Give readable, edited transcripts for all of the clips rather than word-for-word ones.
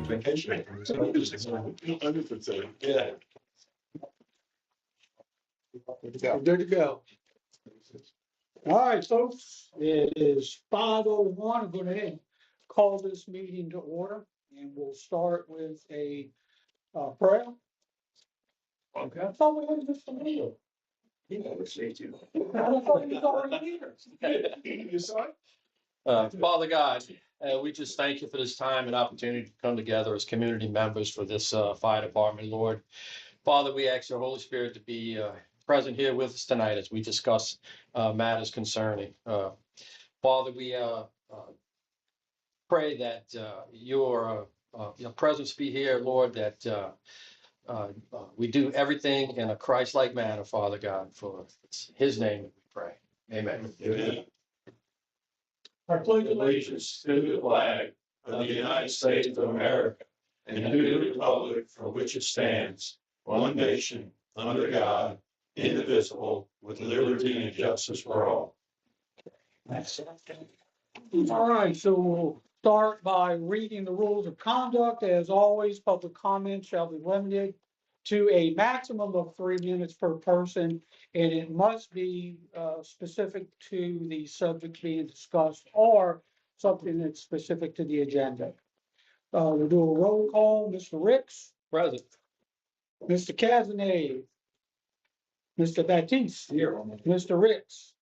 vacation. 100%. Yeah. Good to go. All right, folks, it is 5:01. I'm going to call this meeting to order, and we'll start with a prayer. Okay. I thought we had Mr. Neal. He never sees you. I thought he was already here. You saw it? Father God, we just thank you for this time and opportunity to come together as community members for this fire department, Lord. Father, we ask your Holy Spirit to be present here with us tonight as we discuss matters concerning. Father, we pray that your presence be here, Lord, that we do everything in a Christ-like manner, Father God, for his name we pray. Amen. Amen. I pledge Allegiance to the flag of the United States of America and to the republic for which it stands, one nation, under God, indivisible, with liberty and justice for all. All right, so we'll start by reading the rules of conduct. As always, public comment shall be limited to a maximum of 3 minutes per person, and it must be specific to the subject being discussed or something that's specific to the agenda. We'll do a roll call. Mr. Ricks, Present. Mr. Cazenave, Mr. Baptiste, Here. Mr. Ricks.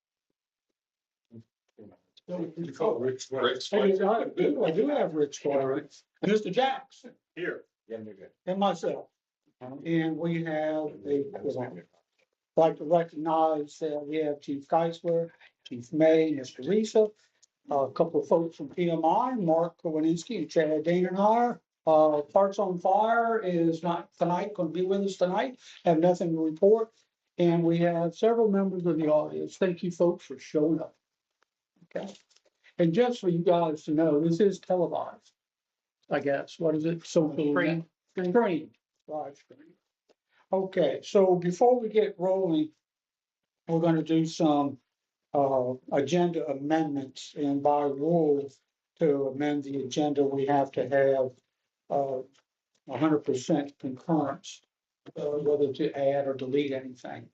Rick's I do have Ricks for it. Mr. Jackson Here. and myself. And we have like to recognize that we have Chief Geisler, Chief May, Mr. Risa, a couple of folks from PMI, Mark Kowinski and Chad Danenhire. Parts on Fire is not tonight, going to be with us tonight, have nothing to report. And we have several members of the audience. Thank you folks for showing up. Okay. And just for you guys to know, this is televised, I guess. What is it? Social Stream. Stream. Live stream. Okay, so before we get rolling, we're going to do some agenda amendments, and by rule, to amend the agenda, we have to have 100% concurrence, whether to add or delete anything.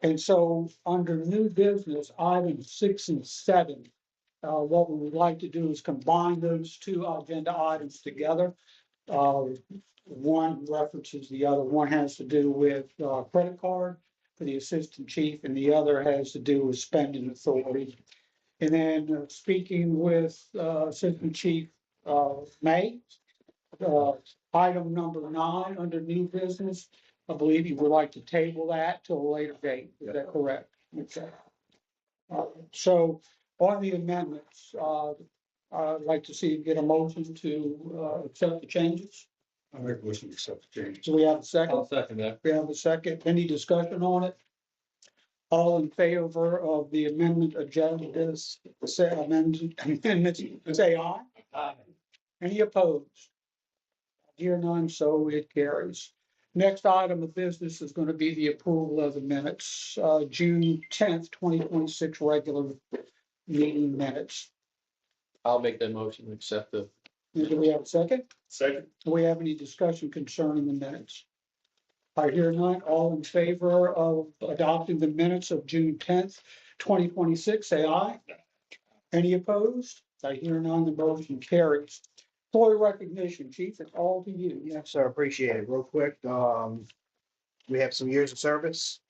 And so, under new business, items 6 and 7, what we would like to do is combine those two agenda items together. One references the other. One has to do with credit card for the assistant chief, and the other has to do with spending authority. And then speaking with Assistant Chief May, item number 9 under new business, I believe you would like to table that till a later date. Is that correct? Okay. So on the amendments, I'd like to see you get a motion to accept the changes. I make a motion to accept the change. Do we have a I'll second? second that. We have a second. Any discussion on it? All in favor of the amendment agendas, say amendments, say aye. Aye. Any opposed? Hear none, so it carries. Next item of business is going to be the approval of the minutes, June 10th, 2026 regular meeting minutes. I'll make that motion to accept the. Do we have a second? Second. Do we have any discussion concerning the minutes? I hear none. All in favor of adopting the minutes of June 10th, 2026, say aye. Any opposed? I hear none. The motion carries. Employee recognition, Chief, it's all to you. Yes, sir. Appreciate it. Real quick, we have some years of service.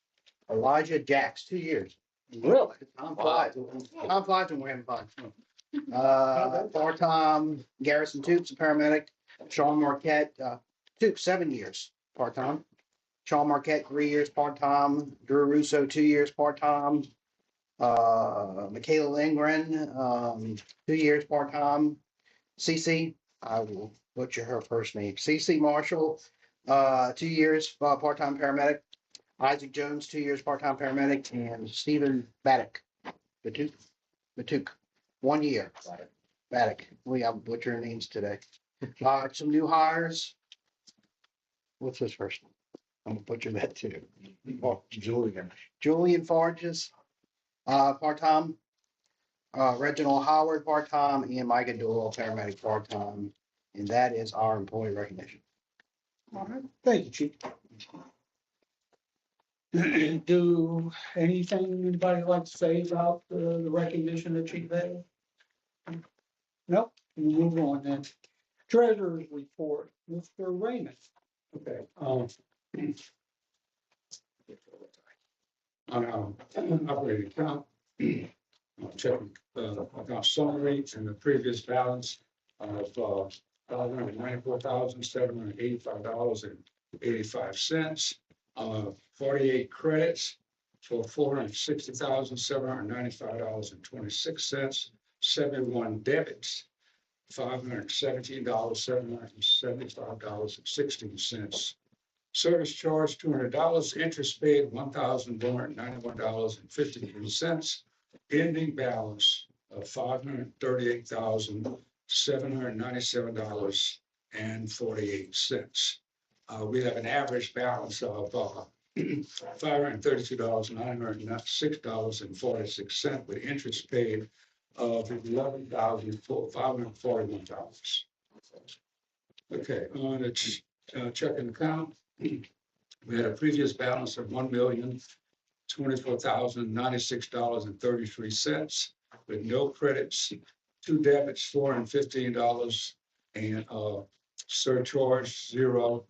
Elijah Jacks, 2 years. Really? Time flies. Time flies when we're having fun. Part-time Garrison Toops, a paramedic. Sean Marquette, Toops, 7 years, part-time. Sean Marquette, 3 years, part-time. Drew Russo, 2 years, part-time. Michaela Lindgren, 2 years, part-time. Cece, I will butcher her first name. Cece Marshall, 2 years, part-time paramedic. Isaac Jones, 2 years, part-time paramedic, and Stephen Baddock, Batuk, 1 year. Baddock. I'm butchering names today. Some new hires. What's his first name? I'm gonna butcher that too. Oh, Julian. Julian Farges, part-time. Reginald Howard, part-time, and Micah Doyle, paramedic, part-time. And that is our employee recognition. All right, thank you, Chief. Do anything anybody like to say about the recognition that Chief had? Nope, we'll move on then. Treasurer's report, Mr. Raymond. Okay, on operating account, I'm checking, account summary and the previous balance of, $594,785.85. 48 credits for $460,795.26. 71 debits, $517,775.16. Service charge, $200. Interest paid, $1,191.53. Ending balance of $538,797.48. We have an average balance of $532,906.46 with interest paid of $11,541. Okay, on the checking account, we had a previous balance of $1,024,096.33 with no credits, 2 debits, $415, and surcharge 0.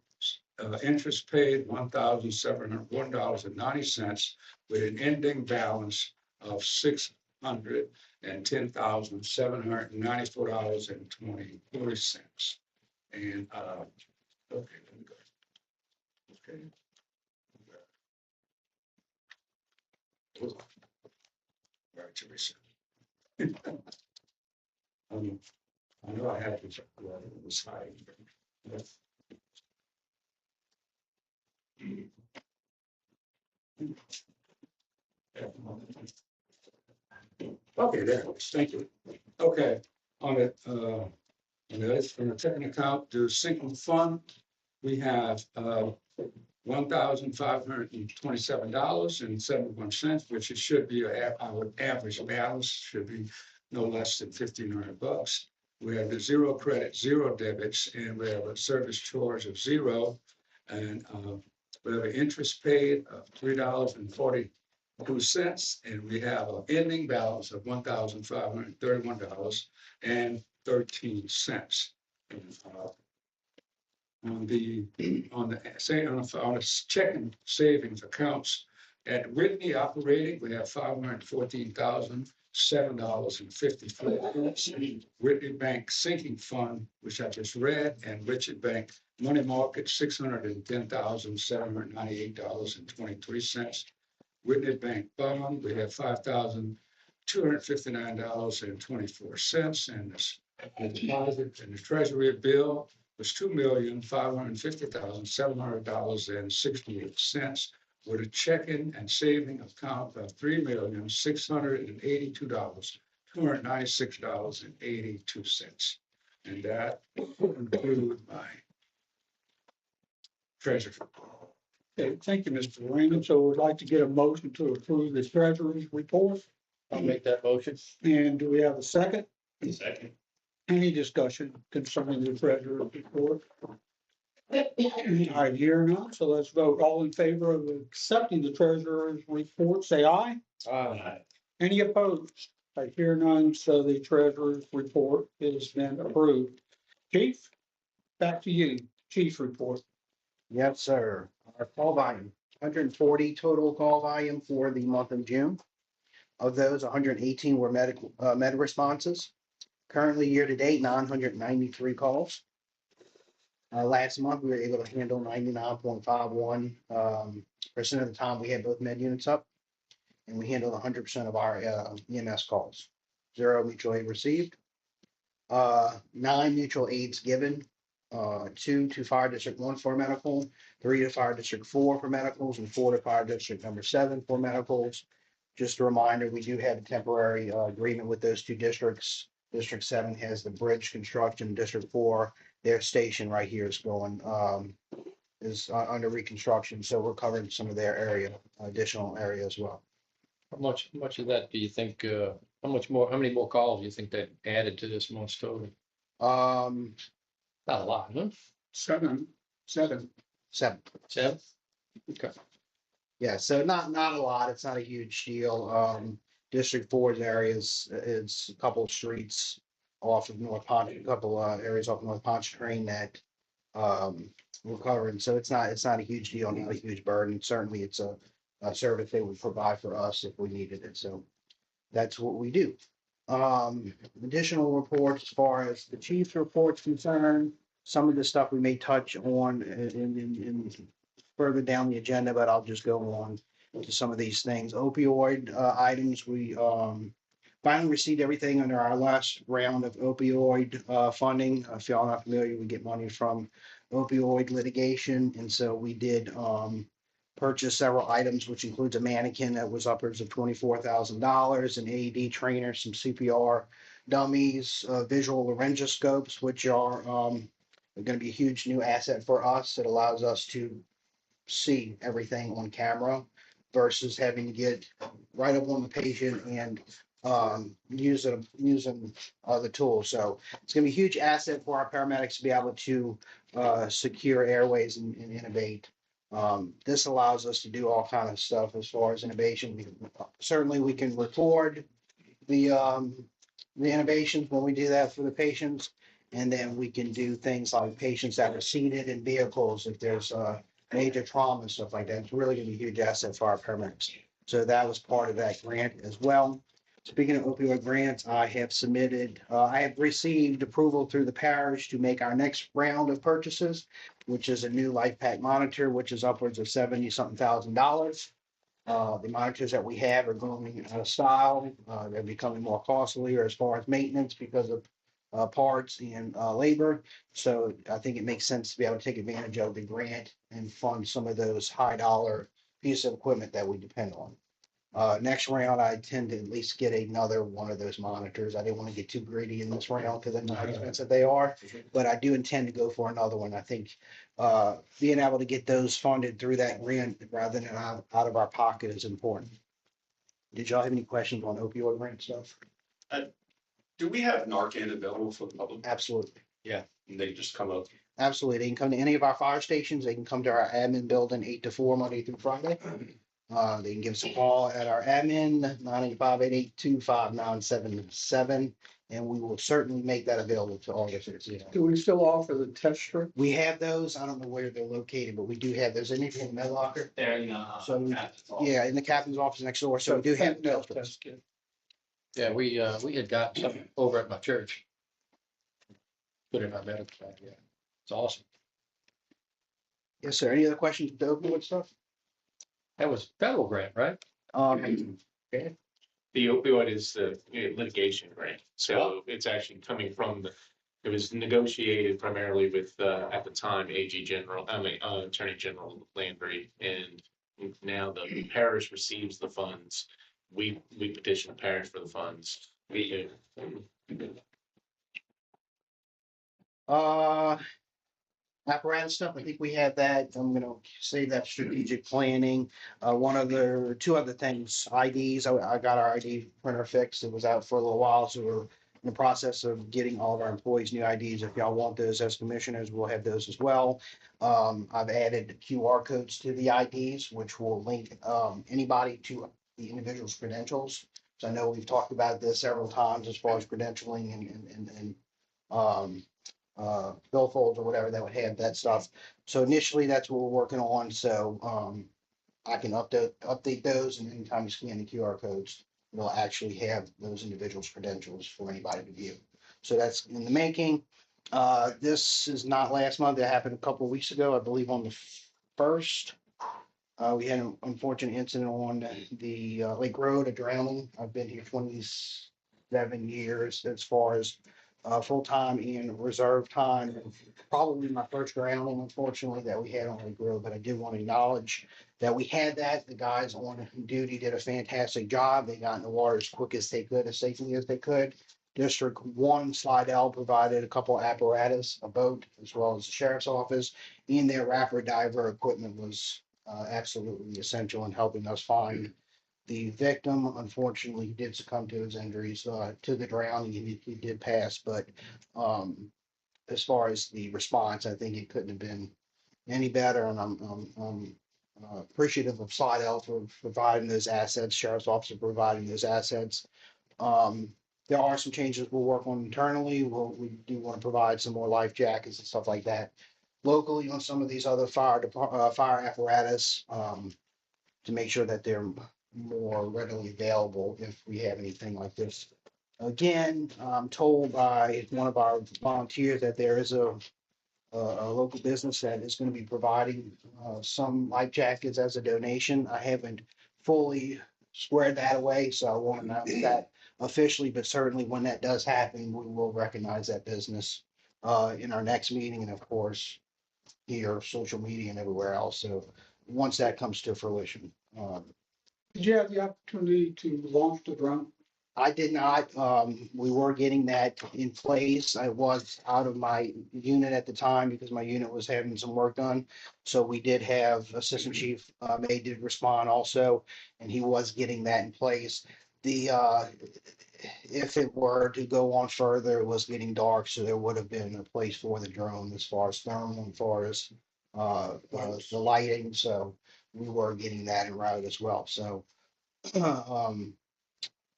Interest paid $1,701.90 with an ending balance of $610,794.24. And okay, let me go. Okay. All right, Teresa. I know I had to check that it was high. Okay, there it is. Thank you. Okay, on the checking account, the sinking fund, we have $1,527.71, which it should be our average balance should be no less than $1,500. We have the 0 credit, 0 debits, and we have a service charge of 0. And we have an interest paid of $3.42, and we have an ending balance of $1,531.13. On the checking savings accounts at Whitney operating, we have $514,007.54. Whitney Bank sinking fund, which I just read, and Richard Bank money market, $610,798.23. Whitney Bank bond, we have $5,259.24, and the deposit and the treasury bill was $2,550,700.68, with a checking and saving account of $3,682,296.82. And that concludes my treasury report. Okay, thank you, Mr. Raymond. So we'd like to get a motion to approve the treasurer's report. I'll make that motion. And do we have a second? Second. Any discussion concerning the treasurer's report? I hear none, so let's vote. All in favor of accepting the treasurer's report, say aye. Aye. Any opposed? I hear none, so the treasurer's report has been approved. Chief, back to you. Chief report. Yes, sir. Our call volume, 140 total call volume for the month of June. Of those, 118 were med responses. Currently, year to date, 993 calls. Last month, we were able to handle 99.51% of the time we had both med units up, and we handled 100% of our EMS calls. 0 mutual aid received, 9 mutual aids given, 2 to Fire District 1 for medical, 3 to Fire District 4 for medicals, and 4 to Fire District number 7 for medicals. Just a reminder, we do have a temporary agreement with those 2 districts. District 7 has the bridge construction. District 4, their station right here is going, is under reconstruction. So we're covering some of their area, additional area as well. How much of that do you think, how many more calls do you think that added to this month's total? Not a lot, huh? Seven. Seven. Seven? Okay. Yeah, so not a lot. It's not a huge deal. District Four's areas, it's a couple of streets off of North Pont, a couple areas off North Pontchartrain that we're covering. So it's not a huge deal, not a huge burden. Certainly, it's a service they would provide for us if we needed it. So that's what we do. Additional reports as far as the chief's report's concerned. Some of the stuff we may touch on in further down the agenda, but I'll just go on to some of these things. Opioid items, we finally received everything under our last round of opioid funding. If y'all are not familiar, we get money from opioid litigation. And so we did purchase several items, which includes a mannequin that was upwards of $24,000, an AED trainer, some CPR dummies, visual laryngoscopes, which are going to be a huge new asset for us. It allows us to see everything on camera versus having to get right up on the patient and using the tool. So it's going to be a huge asset for our paramedics to be able to secure airways and innovate. This allows us to do all kind of stuff as far as innovation. Certainly, we can record the innovations when we do that for the patients, and then we can do things like patients that are seated in vehicles if there's major trauma and stuff like that. It's really going to be a huge asset for our paramedics. So that was part of that grant as well. Speaking of opioid grants, I have received approval through the parish to make our next round of purchases, which is a new LifePak monitor, which is upwards of 70-something thousand dollars. The monitors that we have are going out of style. They're becoming more costly as far as maintenance because of parts and labor. So I think it makes sense to be able to take advantage of the grant and fund some of those high dollar pieces of equipment that we depend on. Next round, I tend to at least get another one of those monitors. I didn't want to get too greedy in this round because I know how expensive they are, but I do intend to go for another one. I think being able to get those funded through that grant rather than out of our pocket is important. Did y'all have any questions on opioid grant stuff? Do we have Narcan available for the public? Absolutely. And they just come up. Absolutely. They can come to any of our fire stations. They can come to our admin building 8 to 4 Monday through Friday. They can give us a call at our admin 985-882-5977, and we will certainly make that available to all the citizens. Do we still offer the test strip? We have those. I don't know where they're located, but we do have those in the med locker. There, So, yeah, in the captain's office next door. So we do have No those. test kit. Yeah, we had gotten some over at my church. Put in our medical bag, yeah. It's awesome. Yes, sir. Any other questions with the opioid stuff? That was federal grant, right? The opioid is the litigation grant, so it's actually coming from it was negotiated primarily with, at the time, Attorney General Landry, and now the parish receives the funds. We petition the parish for the funds. Apparatus stuff, I think we have that. I'm gonna save that strategic planning. Two other things, IDs, I got our ID printer fixed. It was out for a little while, so we're in the process of getting all of our employees new IDs. If y'all want those as commissioners, we'll have those as well. I've added QR codes to the IDs, which will link anybody to the individual's credentials. So I know we've talked about this several times as far as credentialing and billfolds or whatever that would have that stuff. So initially, that's what we're working on. So I can update those, and anytime you scan the QR codes, it'll actually have those individuals' credentials for anybody to view. So that's in the making. This is not last month. It happened a couple of weeks ago, I believe on the 1st. We had an unfortunate incident on the Lake Road, a drowning. I've been here 27 years as far as full-time and reserve time. Probably my first drowning, unfortunately, that we had on Lake Road, but I did want to acknowledge that we had that. The guys on duty did a fantastic job. They got in the water as quick as they could, as safely as they could. District 1 Slidell provided a couple apparatus, a boat, as well as the sheriff's office, and their rapid diver equipment was absolutely essential in helping us find the victim. Unfortunately, he did succumb to his injuries to the drowning. He did pass, but as far as the response, I think it couldn't have been any better, and I'm appreciative of Slidell for providing those assets, Sheriff's Office for providing those assets. There are some changes we'll work on internally. We do want to provide some more life jackets and stuff like that locally on some of these other fire apparatus, to make sure that they're more readily available if we have anything like this. Again, I'm told by one of our volunteers that there is a local business that is going to be providing some life jackets as a donation. I haven't fully squared that away, so I won't announce that officially, but certainly when that does happen, we will recognize that business in our next meeting, and of course, here, social media and everywhere else. So once that comes to fruition. Did you have the opportunity to launch the drone? I did not. We were getting that in place. I was out of my unit at the time because my unit was having some work done. So we did have Assistant Chief May did respond also, and he was getting that in place. The if it were to go on further, it was getting dark, so there would have been a place for the drone as far as thermal, as far as the lighting. So we were getting that in route as well. So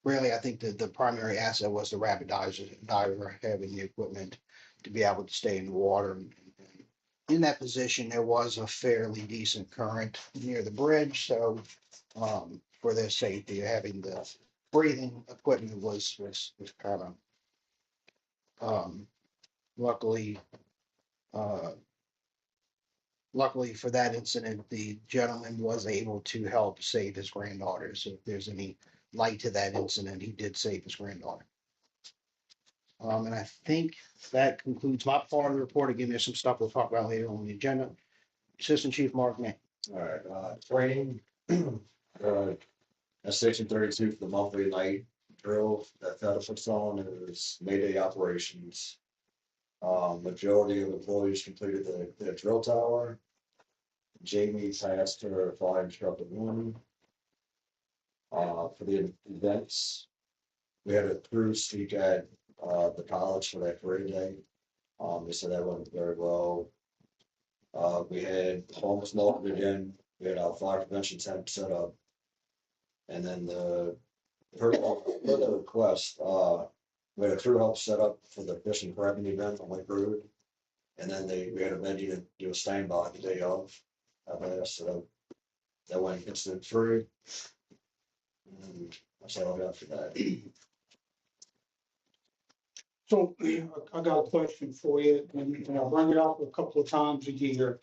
really, I think that the primary asset was the rapid diver having the equipment to be able to stay in the water. And in that position, there was a fairly decent current near the bridge, so for their safety, having the breathing equipment was paramount. Luckily, luckily for that incident, the gentleman was able to help save his granddaughter. So if there's any light to that incident, he did save his granddaughter. And I think that concludes my part of the report. Again, there's some stuff we'll talk about later on the agenda. Assistant Chief Mark May. All right, training, at Station 32 for the monthly night drill that FETA puts on is Mayday operations. Majority of employees completed the drill tower. Jamie passed her fire instructor one. For the events, we had a crew speak at the college for that parade day. They said that went very well. We had almost nothing again. We had our fire prevention tent set up. And then per the request, we had a crew help set up for the fishing prepping event on Lake Road. And then we had a med unit do a standby the day of. So that went incident free. And that's all I got for that. So I got a question for you, and I bring it up a couple of times a year,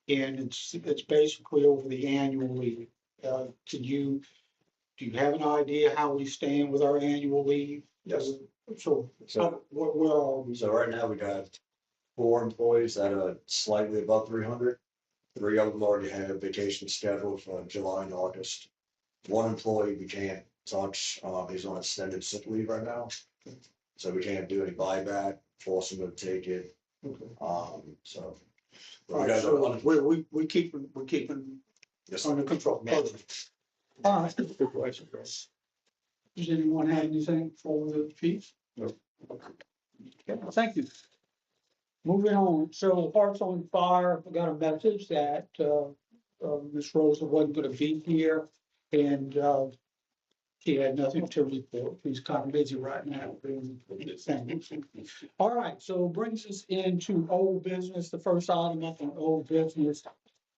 and it's basically over the annual leave. Do you have an idea how we stand with our annual leave? Yes. So where are we? So right now we got 4 employees that are slightly above 300. 3 of them already have vacation scheduled for July and August. 1 employee we can't touch. He's on extended sick leave right now. So we can't do any buyback, force him to take it. So. All right, so we keeping Yes, under control. All right. Good question, Chris. Does anyone have anything for the chief? No. Okay, thank you. Moving on, so Hearts on Fire, I got a message that Ms. Rosa wasn't gonna be here, and she had nothing to report. She's kind of busy right now doing things. All right, so brings us into old business. The first item up on old business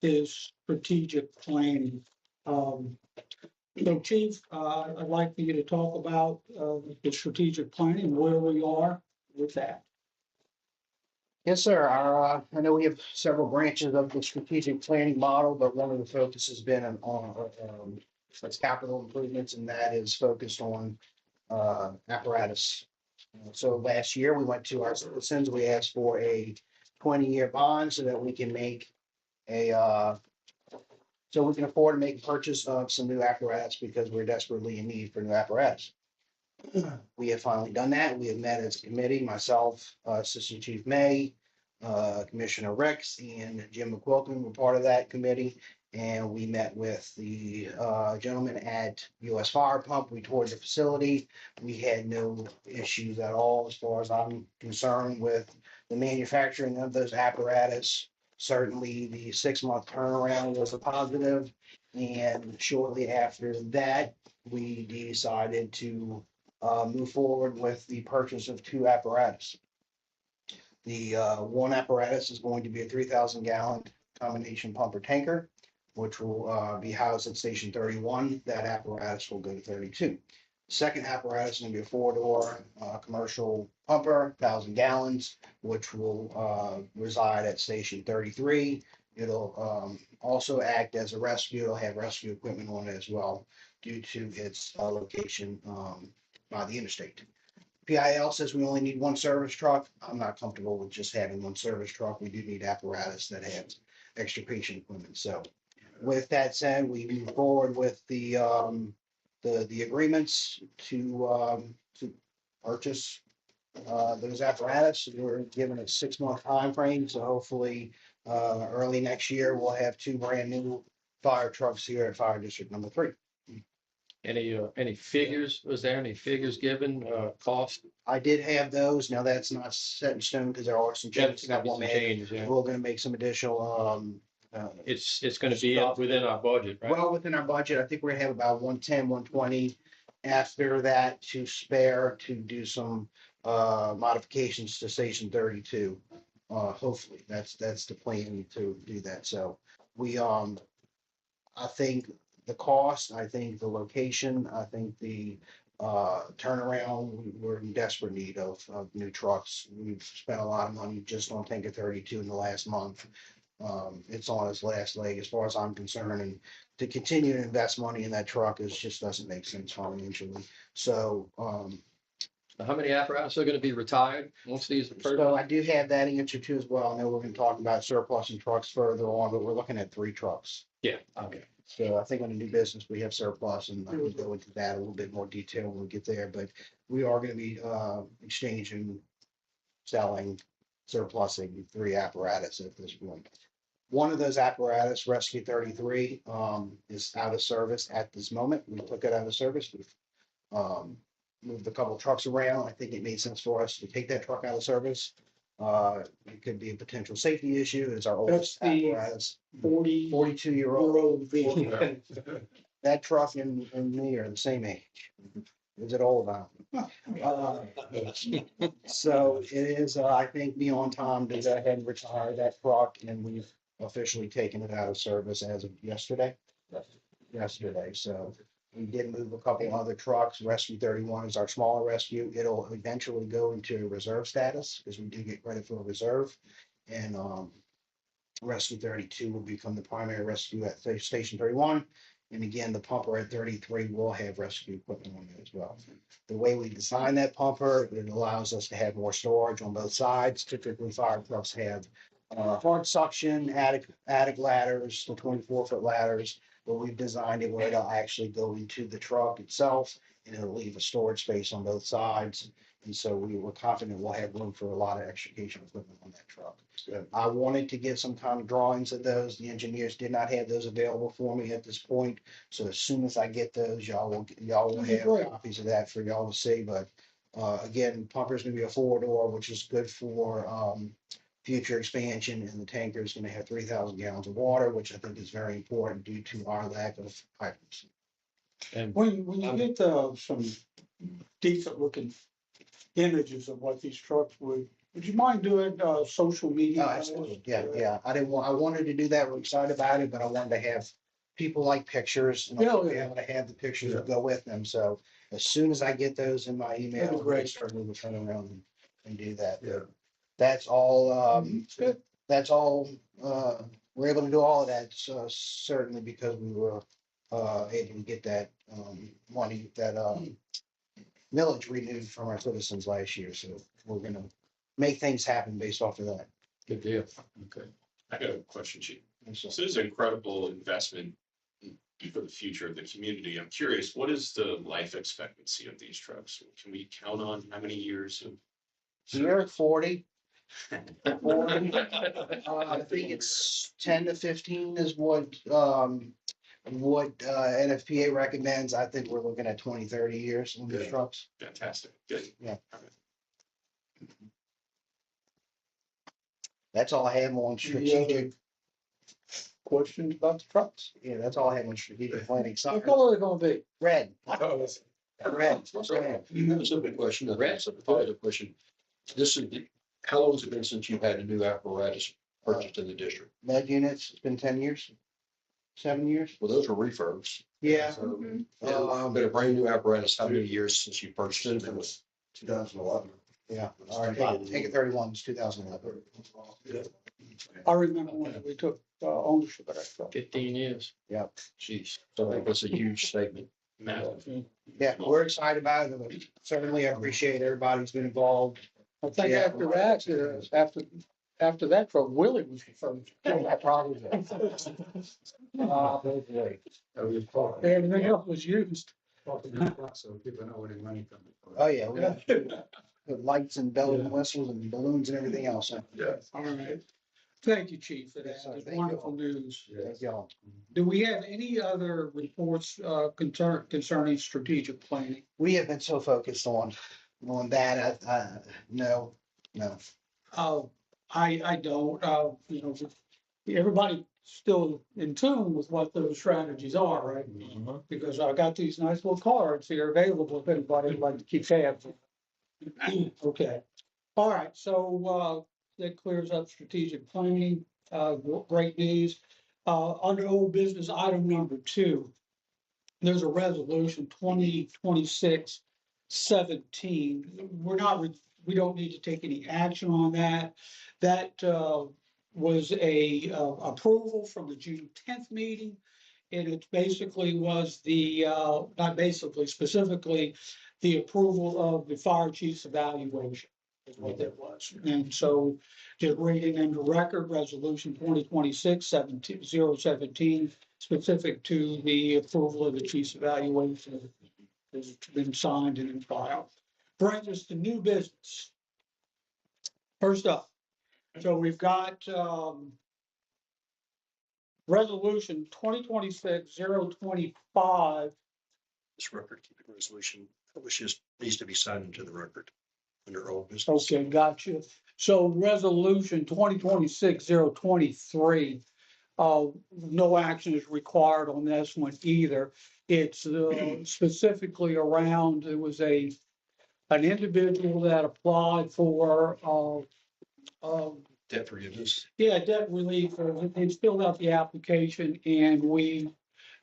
is strategic planning. So Chief, I'd like for you to talk about the strategic planning, where we are with that. Yes, sir. I know we have several branches of the strategic planning model, but one of the focus has been on capital improvements, and that is focused on apparatus. So last year we went to our citizens. We asked for a 20-year bond so that we can make so we can afford to make a purchase of some new apparatus because we're desperately in need for new apparatus. We have finally done that. We have met as a committee, myself, Assistant Chief May, Commissioner Rex, and Jim McQuilkin were part of that committee. And we met with the gentleman at US Fire Pump. We toured the facility. We had no issues at all as far as I'm concerned with the manufacturing of those apparatus. Certainly, the 6-month turnaround was a positive, and shortly after that, we decided to move forward with the purchase of 2 apparatus. The one apparatus is going to be a 3,000-gallon combination pumper tanker, which will be housed at Station 31. That apparatus will go to 32. Second apparatus is going to be a 4-door commercial pumper, 1,000 gallons, which will reside at Station 33. It'll also act as a rescue. It'll have rescue equipment on it as well due to its location by the interstate. PIL says we only need 1 service truck. I'm not comfortable with just having 1 service truck. We do need apparatus that has extrication equipment. So with that said, we move forward with the agreements to purchase those apparatus. We're given a 6-month time frame, so hopefully early next year, we'll have 2 brand new fire trucks here at Fire District Number 3. Any figures, was there any figures given, cost? I did have those. Now that's not set in stone because there are some changes that we'll make. Changes, yeah. We're gonna make some additional, It's gonna be within our budget, right? well, within our budget. I think we're gonna have about 110, 120 after that to spare to do some modifications to Station 32. Hopefully, that's the plan to do that. So we, I think the cost, I think the location, I think the turnaround, we're in desperate need of new trucks. We've spent a lot of money just on Tanker 32 in the last month. It's on its last leg as far as I'm concerned, and to continue to invest money in that truck is just doesn't make sense financially. So, How many apparatus are gonna be retired once these are purchased? so I do have that answer too as well. I know we're gonna talk about surplus and trucks further on, but we're looking at 3 trucks. Yeah, okay. So I think on the new business, we have surplus, and I will go into that a little bit more detail when we get there, but we are gonna be exchanging, selling, surplusing 3 apparatus at this point. One of those apparatus, Rescue 33, is out of service at this moment. We took it out of service. We've moved a couple trucks around. I think it made sense for us to take that truck out of service. It could be a potential safety issue. It's our oldest That's the apparatus, 40 42-year-old. vehicle. That truck and me are the same age. Is it old now? So it is, I think, beyond time to go ahead and retire that truck, and we've officially taken it out of service as of yesterday. Yesterday, so we did move a couple other trucks. Rescue 31 is our smaller rescue. It'll eventually go into reserve status because we do get credit for a reserve. And Rescue 32 will become the primary rescue at Station 31. And again, the pumper at 33 will have rescue equipment on it as well. The way we design that pumper, it allows us to have more storage on both sides. Typically, fire trucks have hard suction, attic ladders, the 24-foot ladders, but we've designed it where it'll actually go into the truck itself, and it'll leave a storage space on both sides. And so we were confident we'll have room for a lot of extrication equipment on that truck. I wanted to get some kind of drawings of those. The engineers did not have those available for me at this point. So as soon as I get those, y'all will have Great. copies of that for y'all to see. But again, pumper's gonna be a 4-door, which is good for future expansion, and the tanker is gonna have 3,000 gallons of water, which I think is very important due to our lack of hydrants. And When you get some decent looking images of what these trucks would you mind doing social media? Oh, absolutely. Yeah. I wanted to do that. We're excited about it, but I wanted to have people like pictures and also be able to have the pictures that go with them. So as soon as I get those in my email, That'd be great. certainly we'll turn around and do that. Yeah. That's all, Good. that's all, we're able to do all of that, so certainly because we were able to get that money, that millage renewed from our citizens last year. So we're gonna make things happen based off of that. good deal. Okay. I got a question, Chief. And so- So this is an incredible investment for the future of the community. I'm curious, what is the life expectancy of these trucks? Can we count on how many years of? You're at 40. 40. I think it's 10 to 15 is what NFPA recommends. I think we're looking at 20, 30 years on these Yeah. trucks. Fantastic, good. Yeah. That's all I have on strategic. Questions about the trucks? Yeah, that's all I have on strategic planning. What Sorry. color are they gonna be? Red. Oh, that's- Red. That's a good question. That's a positive question. This is, how long has it been since you've had a new apparatus purchased in the district? Med units, it's been 10 years, 7 years. Well, those are refurbs. Yeah. So, but a brand new apparatus, how many years since you purchased it? It was 2011. Yeah. All right. Take it 31, it's 2011. I remember when we took ownership of that truck. 15 years. Jeez, so that's a huge statement. Massive. Yeah, we're excited about it. Certainly, I appreciate everybody who's been involved. I think Yeah. after that, after that truck, Willie was the first. I probably did. Everything else was used. So people know where their money coming from. Oh, yeah, we got the lights and bells and whistles and balloons and everything else. Yeah. All right. Thank you, Chief, for that. Yes, sir. It's Thank you wonderful all. news. Thank y'all. Do we have any other reports concerning strategic planning? We have been so focused on that. No. I don't, everybody still in tune with what those strategies are, right? Because I got these nice little cards here available if anybody would like to keep tabs. Okay, all right, so that clears up strategic planning, great news. Under old business, item number 2, there's a resolution 2026-17. We don't need to take any action on that. That was a approval from the June 10th meeting. And it basically was specifically the approval of the fire chief's evaluation is what that was. And so just reading into record, resolution 2026-017, specific to the approval of the chief's evaluation has been signed and in file. Brings us to new business. First up, so we've got resolution 2026-025. This record keeping resolution, which just needs to be signed into the record under old business. Okay, gotcha. So resolution 2026-023, no action is required on this one either. It's specifically around, it was an individual that applied for Debt forgiveness. debt relief. They filled out the application and we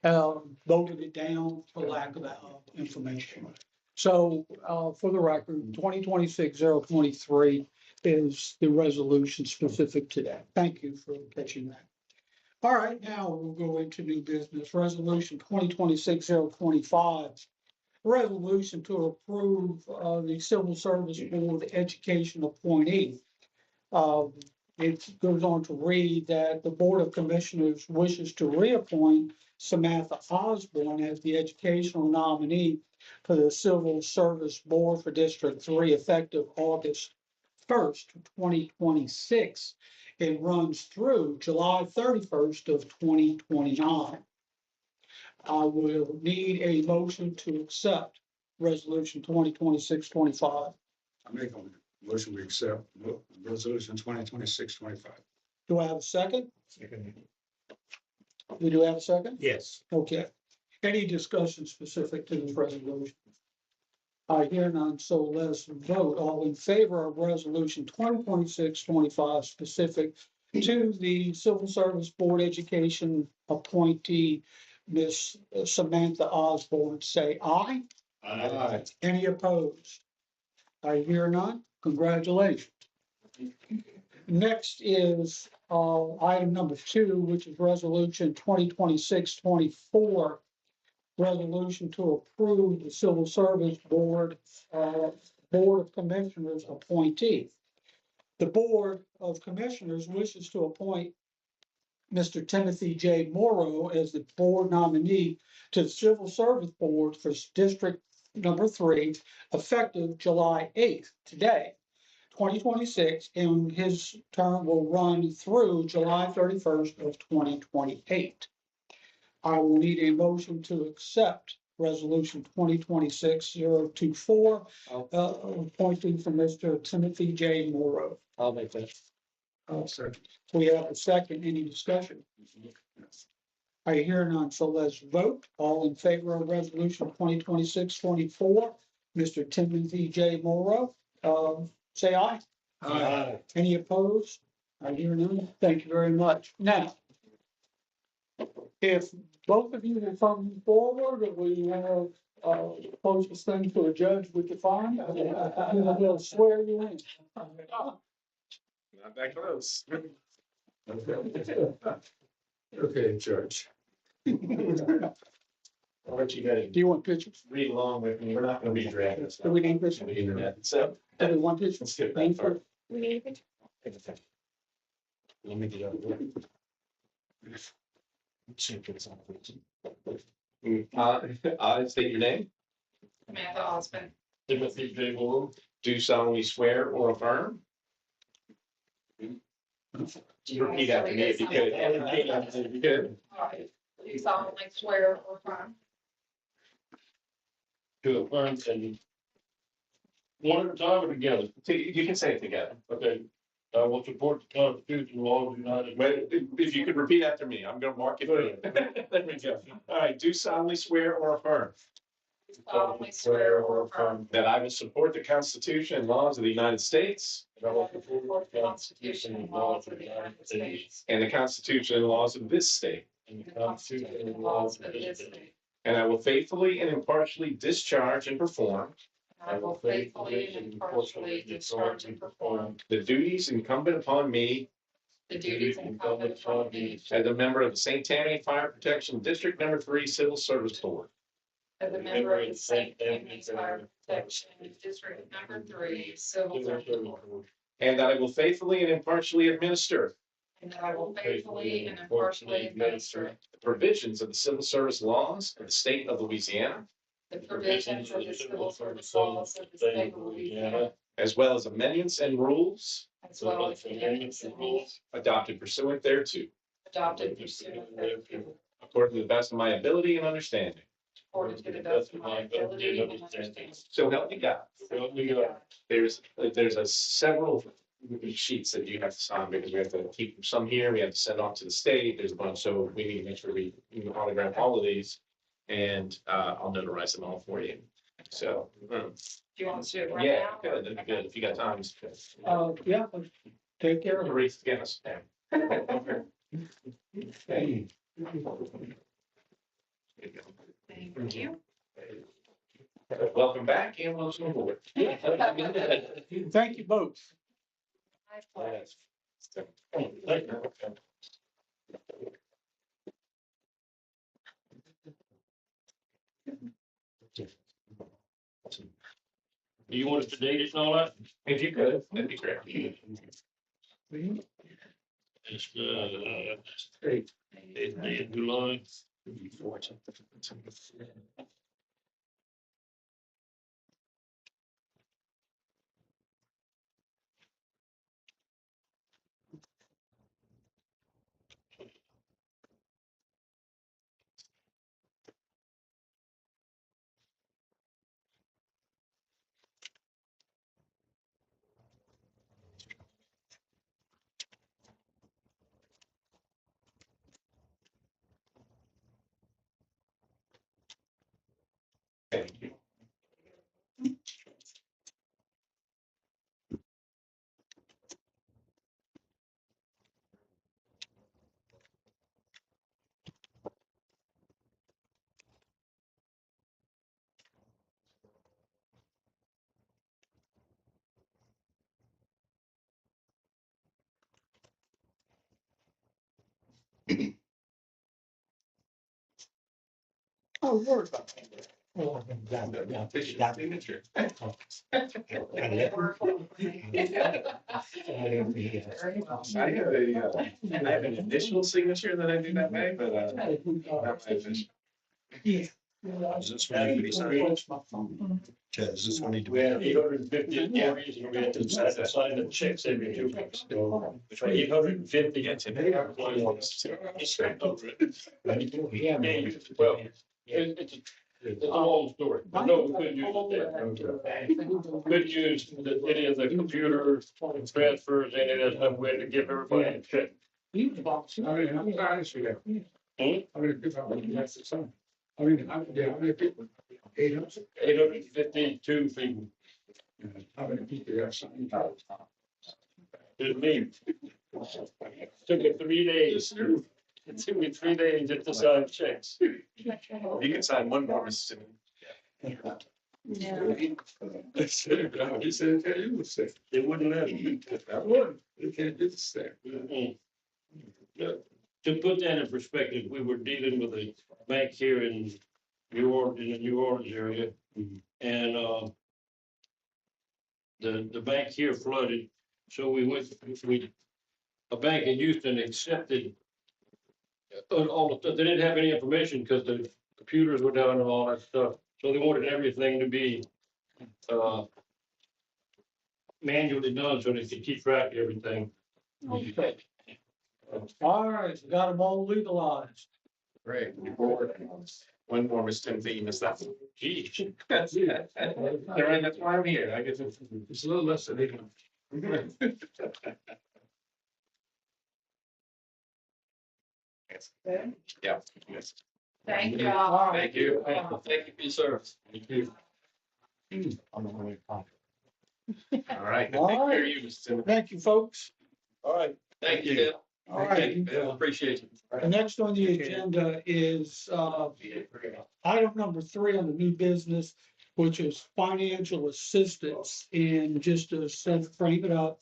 voted it down for lack of information. So for the record, 2026-023 is the resolution specific to that. Thank you for catching that. All right, now we'll go into new business. Resolution 2026-025. Resolution to approve the Civil Service Board Education appointee. It goes on to read that the Board of Commissioners wishes to reappoint Samantha Osborne as the educational nominee for the Civil Service Board for District 3 effective August 1st, 2026. It runs through July 31st of 2029. I will need a motion to accept resolution 2026-25. I make a motion to accept resolution 2026-25. Do I have a second? We do have a second? Yes. Okay. Any discussion specific to this resolution? I hear none, so let us vote. All in favor of resolution 2026-25 specific to the Civil Service Board Education appointee, Miss Samantha Osborne, say aye. Aye. Any opposed? I hear none. Congratulations. Next is item number 2, which is resolution 2026-24. Resolution to approve the Civil Service Board Board of Commissioners appointee. The Board of Commissioners wishes to appoint Mr. Timothy J. Morrow as the board nominee to the Civil Service Board for District Number 3, effective July 8th, today, 2026, and his term will run through July 31st of 2028. I will need a motion to accept resolution 2026-024, appointing for Mr. Timothy J. Morrow. I'll make that. Sir. We have a second, any discussion? I hear none, so let's vote. All in favor of resolution 2026-24, Mr. Timothy J. Morrow, say aye. Any opposed? I hear none. Thank you very much. Now, if both of you will come forward, or we have, pose this thing to a judge with the fine, we'll swear you in. Not that close. Okay, Judge. I'll let you guys Do you want pictures? read along with me. We're not gonna be dragging this. Do we need pictures? on the internet. So, Do we want pictures? let's get Thank that you. first. Let me get out there. I state your name. Samantha Osmond, Timothy J. Morrow. Do solemnly swear or affirm. Repeat after me if you could. Repeat after me if you could. do solemnly swear or affirm To affirm and one at a time or together. You can say it together. Okay. I will support the Constitution and laws of the United States. Wait, if you could repeat after me, I'm gonna mark it. There we go. All right, do solemnly swear or affirm solemnly swear or affirm that I will support the Constitution and laws of the United States And I will support the Constitution and laws of the United States. and the Constitution and laws of this state. And the Constitution and laws of this state. And I will faithfully and impartially discharge and perform I will faithfully and impartially discharge and perform the duties incumbent upon me the duties incumbent upon me as a member of the St. Tammany Fire Protection District Number 3 Civil Service Board. as a member of the St. Tammany Fire Protection District Number 3 Civil Service Board. And that I will faithfully and impartially administer And that I will faithfully and impartially administer the provisions of the civil service laws of the state of Louisiana, the provisions of the civil service laws of the state of Louisiana, as well as amendments and rules as well as amendments and rules adopted pursuant thereto, adopted pursuant thereto, according to the best of my ability and understanding. according to the best of my ability and understanding. So help me God. So we got There's a several sheets that you have to sign because we have to keep some here. We have to send off to the state. There's a bunch, so we need to make sure we autograph all of these. And I'll notarize them all for you. So, Do you want us to do it right yeah, now? good, that'd be good if you got time. Yeah, take care of it. Reese, yes. Thank you. Welcome back and welcome aboard. Thank you both. My pleasure. Thank you. Do you want us to date it and all that? If you could, that'd be great. It's day of July. Thank you. Oh, word about that. Signature. I have an initial signature that I do that way, but not my official. Is this one need to be signed? Chad, is this one need to We be? have 850 employees and we have to sign the checks every 2 weeks. 850. Yeah, Tim. Well, it's It's a long story. I know we couldn't use it. Couldn't use any of the computer transfers, any of that stuff. We had to give everybody a check. I mean, how many guys you got? Hmm? How many people, how many guys, son? I mean, how many people? 800? 852 people. How many people you have signed? It's me. Took me 3 days. It took me 3 days just to sign checks. You can sign one more, Mr. Simmons. No. He said, "Okay, you would say." They wouldn't let me. I would. You can't do this thing. Mm-mm. To put that in perspective, we were dealing with a bank here in New Orleans, in the New Orleans area. And, the bank here flooded, so a bank in Houston accepted they didn't have any information because the computers were down and all that stuff. So they wanted everything to be, manually done so they could keep track of everything. Okay. All right, we got them all legalized. Great. One more, Mr. Timothy, you missed that. Gee. That's why I'm here. I guess It's a little less than 800. Yeah. Yes. Thank you all. Thank you. Thank you for your service. Thank you. All right. All Good right. to hear you, Mr. Timothy. Thank you, folks. All right. Thank you, Tim. All right. Appreciate it. The next on the agenda is item number 3 on the new business, which is financial assistance. And just to frame it up,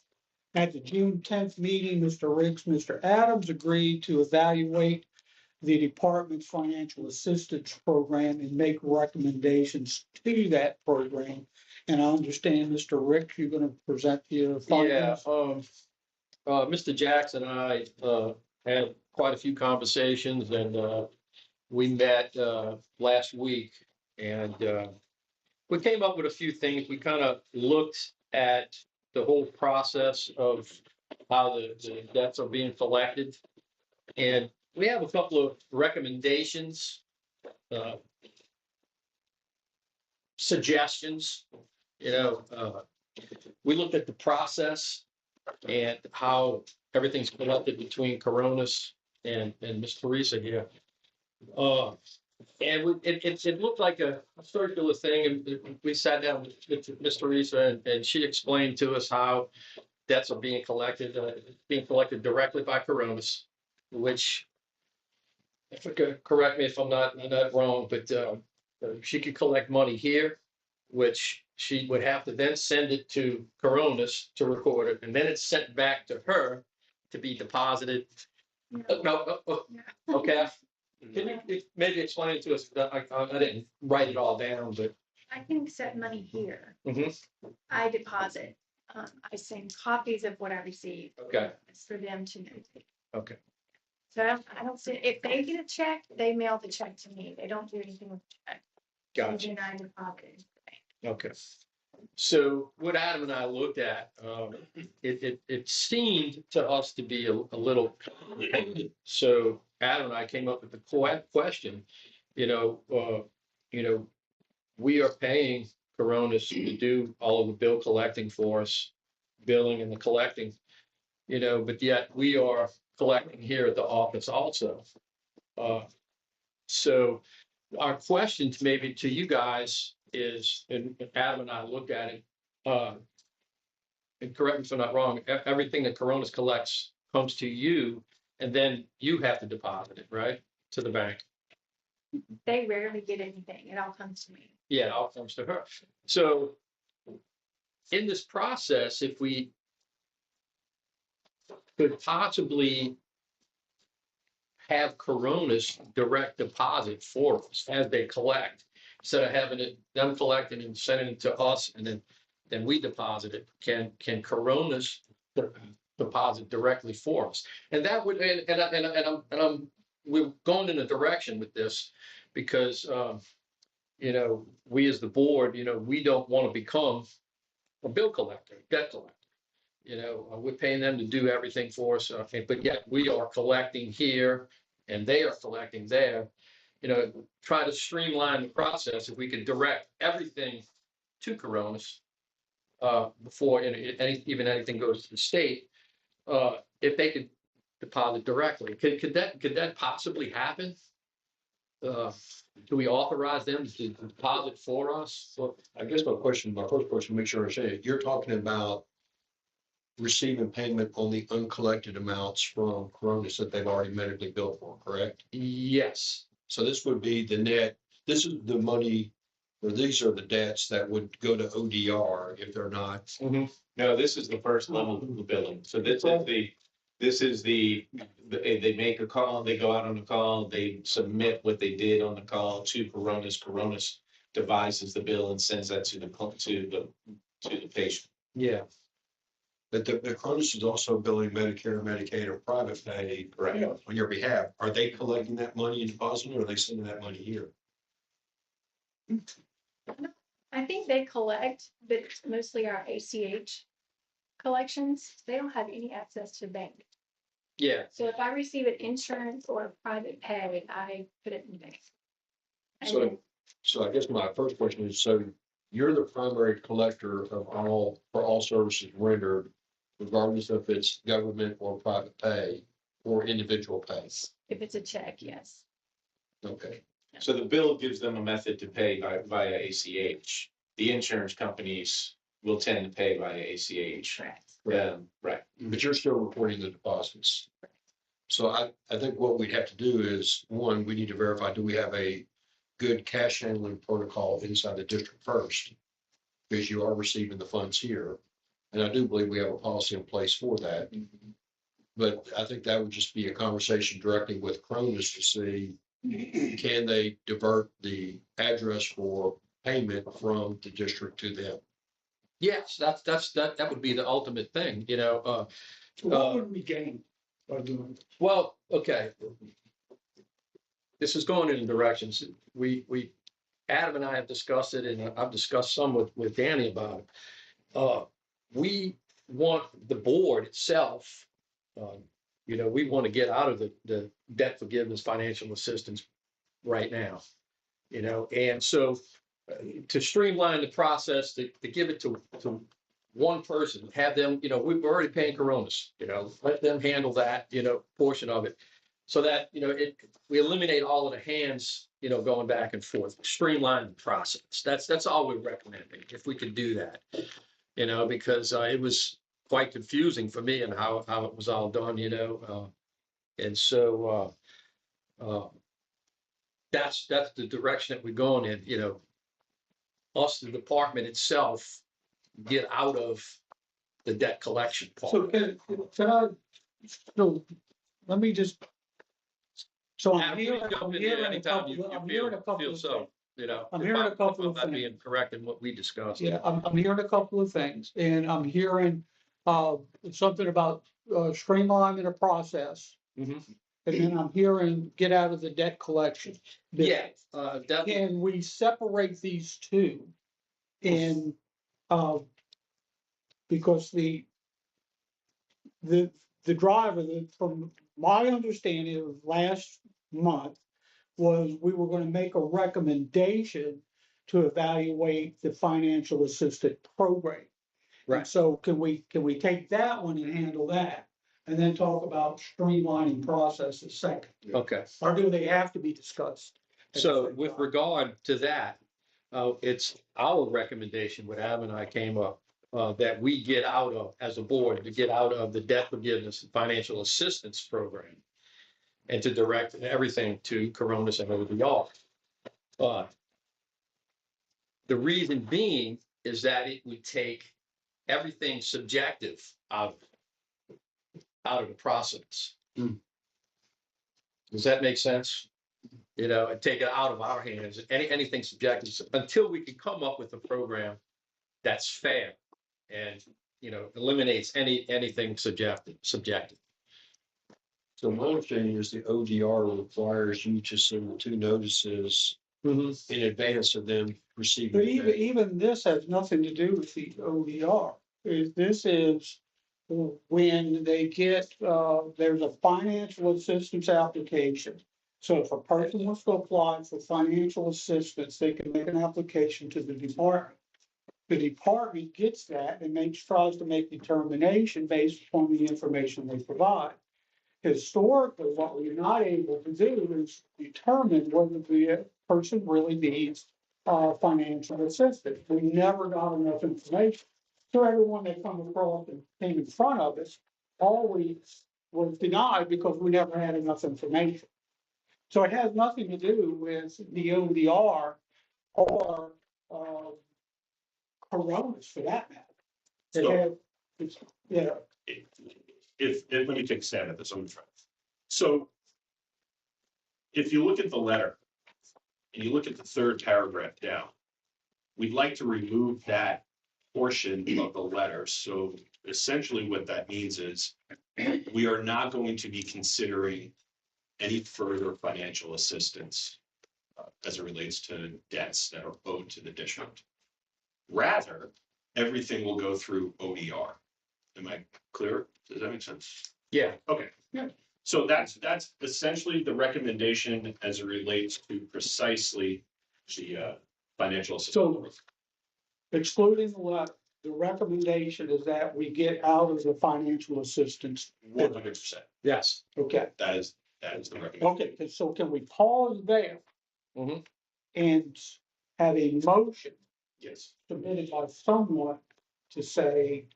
at the June 10th meeting, Mr. Riggs, Mr. Adams agreed to evaluate the department's financial assistance program and make recommendations to that program. And I understand, Mr. Riggs, you're going to present your Yeah, findings. Mr. Jackson and I, had quite a few conversations and, we met, last week and, we came up with a few things. We kind of looked at the whole process of how the debts are being collected. And we have a couple of recommendations, suggestions, we looked at the process and how everything's collected between Coronas and Miss Teresa here. And it looked like a circular thing, and we sat down with Miss Teresa, and she explained to us how debts are being collected directly by Coronas, which, if you could correct me if I'm not wrong, but she could collect money here, which she would have to then send it to Coronas to record it, and then it's sent back to her to be deposited. Okay. Can you maybe explain it to us? I didn't write it all down, but. I can accept money here. Mhm. I deposit. I send copies of what I receive. Okay. It's for them to notate. Okay. So I don't see, if they get a check, they mail the check to me. They don't do anything with the check. Gotcha. And I deposit. Okay. So what Adam and I looked at, it seemed to us to be a little complicated. So Adam and I came up with the question, we are paying Coronas to do all of the bill collecting for us, billing and the collecting, but yet we are collecting here at the office also. So our question maybe to you guys is, and Adam and I looked at it, and correct me if I'm not wrong, everything that Coronas collects comes to you, and then you have to deposit it, right, to the bank. They rarely get anything. It all comes to me. Yeah, it all comes to her. So in this process, if we could possibly have Coronas direct deposit for us as they collect, instead of having them collecting and sending it to us, and then we deposit it, can Coronas deposit directly for us? And that would, we're going in a direction with this because, we as the board, we don't want to become a bill collector, debt collector. We're paying them to do everything for us, but yet we are collecting here and they are collecting there. try to streamline the process, if we can direct everything to Coronis before even anything goes to the state, if they could deposit directly, could that possibly happen? Do we authorize them to deposit for us? So I guess my first question, make sure I say it, you're talking about receiving payment on the uncollected amounts from Coronis that they've already medically billed for, correct? Yes. So this would be the net, this is the money, or these are the debts that would go to ODR if they're not. No, this is the first level of the billing. So they make a call, they go out on a call, they submit what they did on the call to Coronis. Coronis devises the bill and sends that to the patient. Yeah. But the Cronus is also billing Medicare, Medicaid, or private pay Right. on your behalf. Are they collecting that money and depositing, or are they sending that money here? I think they collect, but it's mostly our ACH collections. They don't have any access to bank. Yeah. So if I receive an insurance or a private pay, I put it in the bank. And So, then- so I guess my first question is, so you're the primary collector of for all services rendered, regardless if it's government or private pay or individual pay? If it's a check, yes. Okay. So the bill gives them a method to pay via ACH. The insurance companies will tend to pay via ACH. Correct. Right. But you're still reporting the deposits. So I think what we'd have to do is, one, we need to verify, do we have a good cash handling protocol inside the district first? Because you are receiving the funds here. And I do believe we have a policy in place for that. But I think that would just be a conversation directly with Cronus to see, can they divert the address for payment from the district to them? Yes, that would be the ultimate thing, So what would we gain by doing it? Well, okay. This is going in directions. Adam and I have discussed it, and I've discussed some with Danny about it. We want the board itself, we want to get out of the debt forgiveness financial assistance right now. And so to streamline the process, to give it to one person, have them, we're already paying Coronis, let them handle that, portion of it. So that, we eliminate all of the hands, going back and forth, streamline the process. That's all we're recommending, if we could do that. Because it was quite confusing for me and how it was all done, and so that's the direction that we're going in, us, the department itself, get out of the debt collection So part. can I, so let me just. So I'm Adam, you hearing, can jump I'm in there hearing a anytime couple, you I'm hearing a feel couple of so, things. I'm hearing a couple of if I'm not things. being correct in what we discussed. Yeah, I'm hearing a couple of things, and I'm hearing, something about, streamlining the process. Mhm. And then I'm hearing get out of the debt collection. Yeah, that, Can we separate these two? And, because the driver, from my understanding of last month, was we were gonna make a recommendation to evaluate the financial assistance program. Right. So can we take that one and handle that? And then talk about streamlining processes second? okay. Or do they have to be discussed? at the So same with time? regard to that, it's our recommendation, what Adam and I came up, that we get out of, as a board, to get out of the debt forgiveness and financial assistance program and to direct everything to Coronis and ODR. The reason being is that it would take everything subjective out of the process. Does that make sense? And take it out of our hands, anything subjective, until we can come up with a program that's fair and, eliminates anything subjective. So my understanding is the ODR requires you to send the two notices in advance of them receiving. But the pay. even this has nothing to do with the ODR. This is when they get, there's a financial assistance application. So if a person wants to apply for financial assistance, they can make an application to the department. The department gets that and tries to make determination based upon the information they provide. Historically, what we're not able to do is determine whether the person really needs financial assistance. We never got enough information. So everyone that come across and came in front of us always was denied because we never had enough information. So it has nothing to do with the ODR or Coronas for that matter. It So- had- yeah, Let me take a stab at this, I'm gonna try. So if you look at the letter and you look at the third paragraph down, we'd like to remove that portion of the letter. So essentially what that means is we are not going to be considering any further financial assistance as it relates to debts that are owed to the district. Rather, everything will go through ODR. Am I clear? Does that make sense? Yeah. Okay. Yeah. So that's essentially the recommendation as it relates to precisely the financial assistance. excluding the letter, the recommendation is that we get out of the financial assistance. 100%. Yes. Okay, That is the recommendation. okay, so can we pause there? Mhm. And have a motion Yes. submitted by someone to say,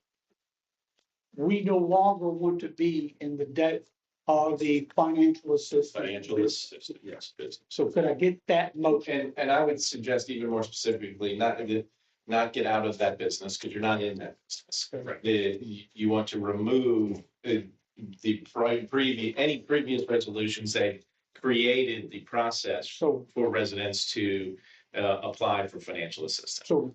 we no longer want to be in the debt or the financial assistance. Financial assistance, yes, business. So could I get that motion? And I would suggest even more specifically, not get out of that business, because you're not in that business. Correct. You want to remove any previous resolutions that created the process So, for residents to apply for financial assistance. so,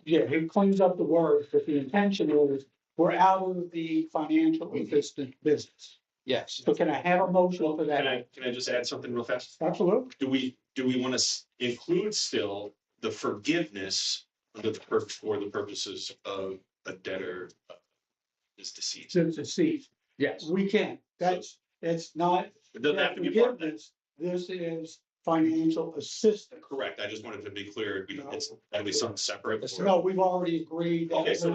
yeah, it cleans up the words, but the intention is we're out of the financial assistance business. Yes. So can I have a motion for Can that? I just add something real fast? Absolutely. Do we want to include still the forgiveness for the purposes of a debtor is deceased? Since it's seized. Yes. We can. It's not. It doesn't have to be part of that. This is financial assistance. Correct. I just wanted to be clear. That'll be something separate. for- No, we've already agreed that Okay, so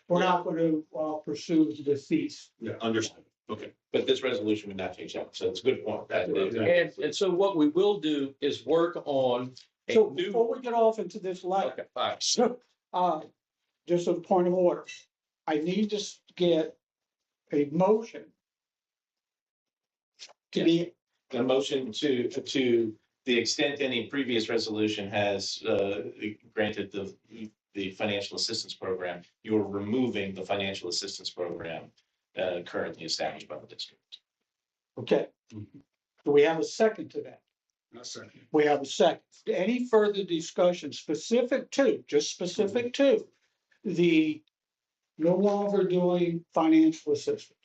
we're not gonna pursue the deceased. Yeah, understood. Okay. But this resolution would not change that, so it's a good point. And so what we will do is work on a So new. before we get off into this letter, Okay, all right. so, just a point of order, I need to get a motion to be, A motion to the extent any previous resolution has granted the financial assistance program, you are removing the financial assistance program currently established by the district. okay. Do we have a second to that? Not second. We have a second. Any further discussion specific to the no longer doing financial assistance?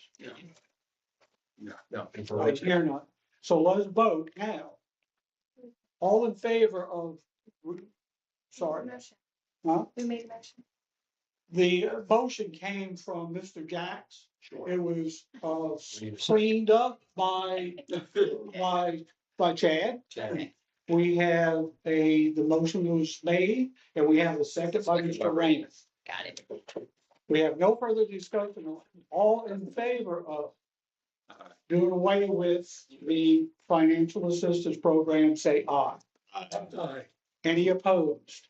No. I hear none. So let's vote now. All in favor of, sorry, Motion. huh? We made a motion. The motion came from Mr. Jacks. Sure. It was cleaned up by Chad. We have the motion was made, and we have a second by Mr. Raymond. Got it. We have no further discussion. All in favor of doing away with the financial assistance program, say aye. Aye. Any opposed?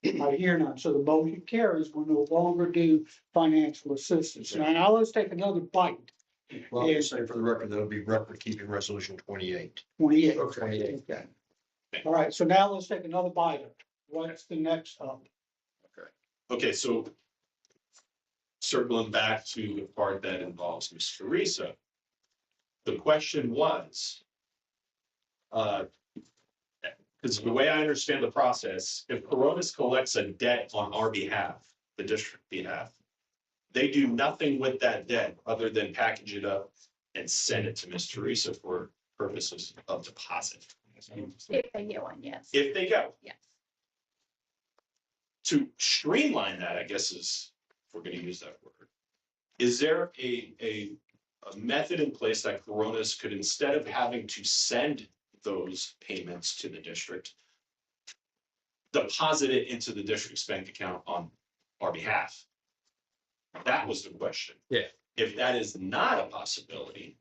I hear none. So the motion carries. We'll no longer do financial assistance. Now let's take another bite. Well, I'll say for the record, that'll be record keeping resolution 28. 28. Okay. Okay. All right, so now let's take another bite. What's the next up? Okay, so circling back to the part that involves Ms. Teresa. The question was, because the way I understand the process, if Coronas collects a debt on our behalf, the district behalf, they do nothing with that debt other than package it up and send it to Ms. Teresa for purposes of deposit. If they get one, yes. If they go. Yes. To streamline that, I guess is, if we're gonna use that word, is there a a method in place that Coronas could, instead of having to send those payments to the district, deposit it into the district's bank account on our behalf. That was the question. Yeah. If that is not a possibility,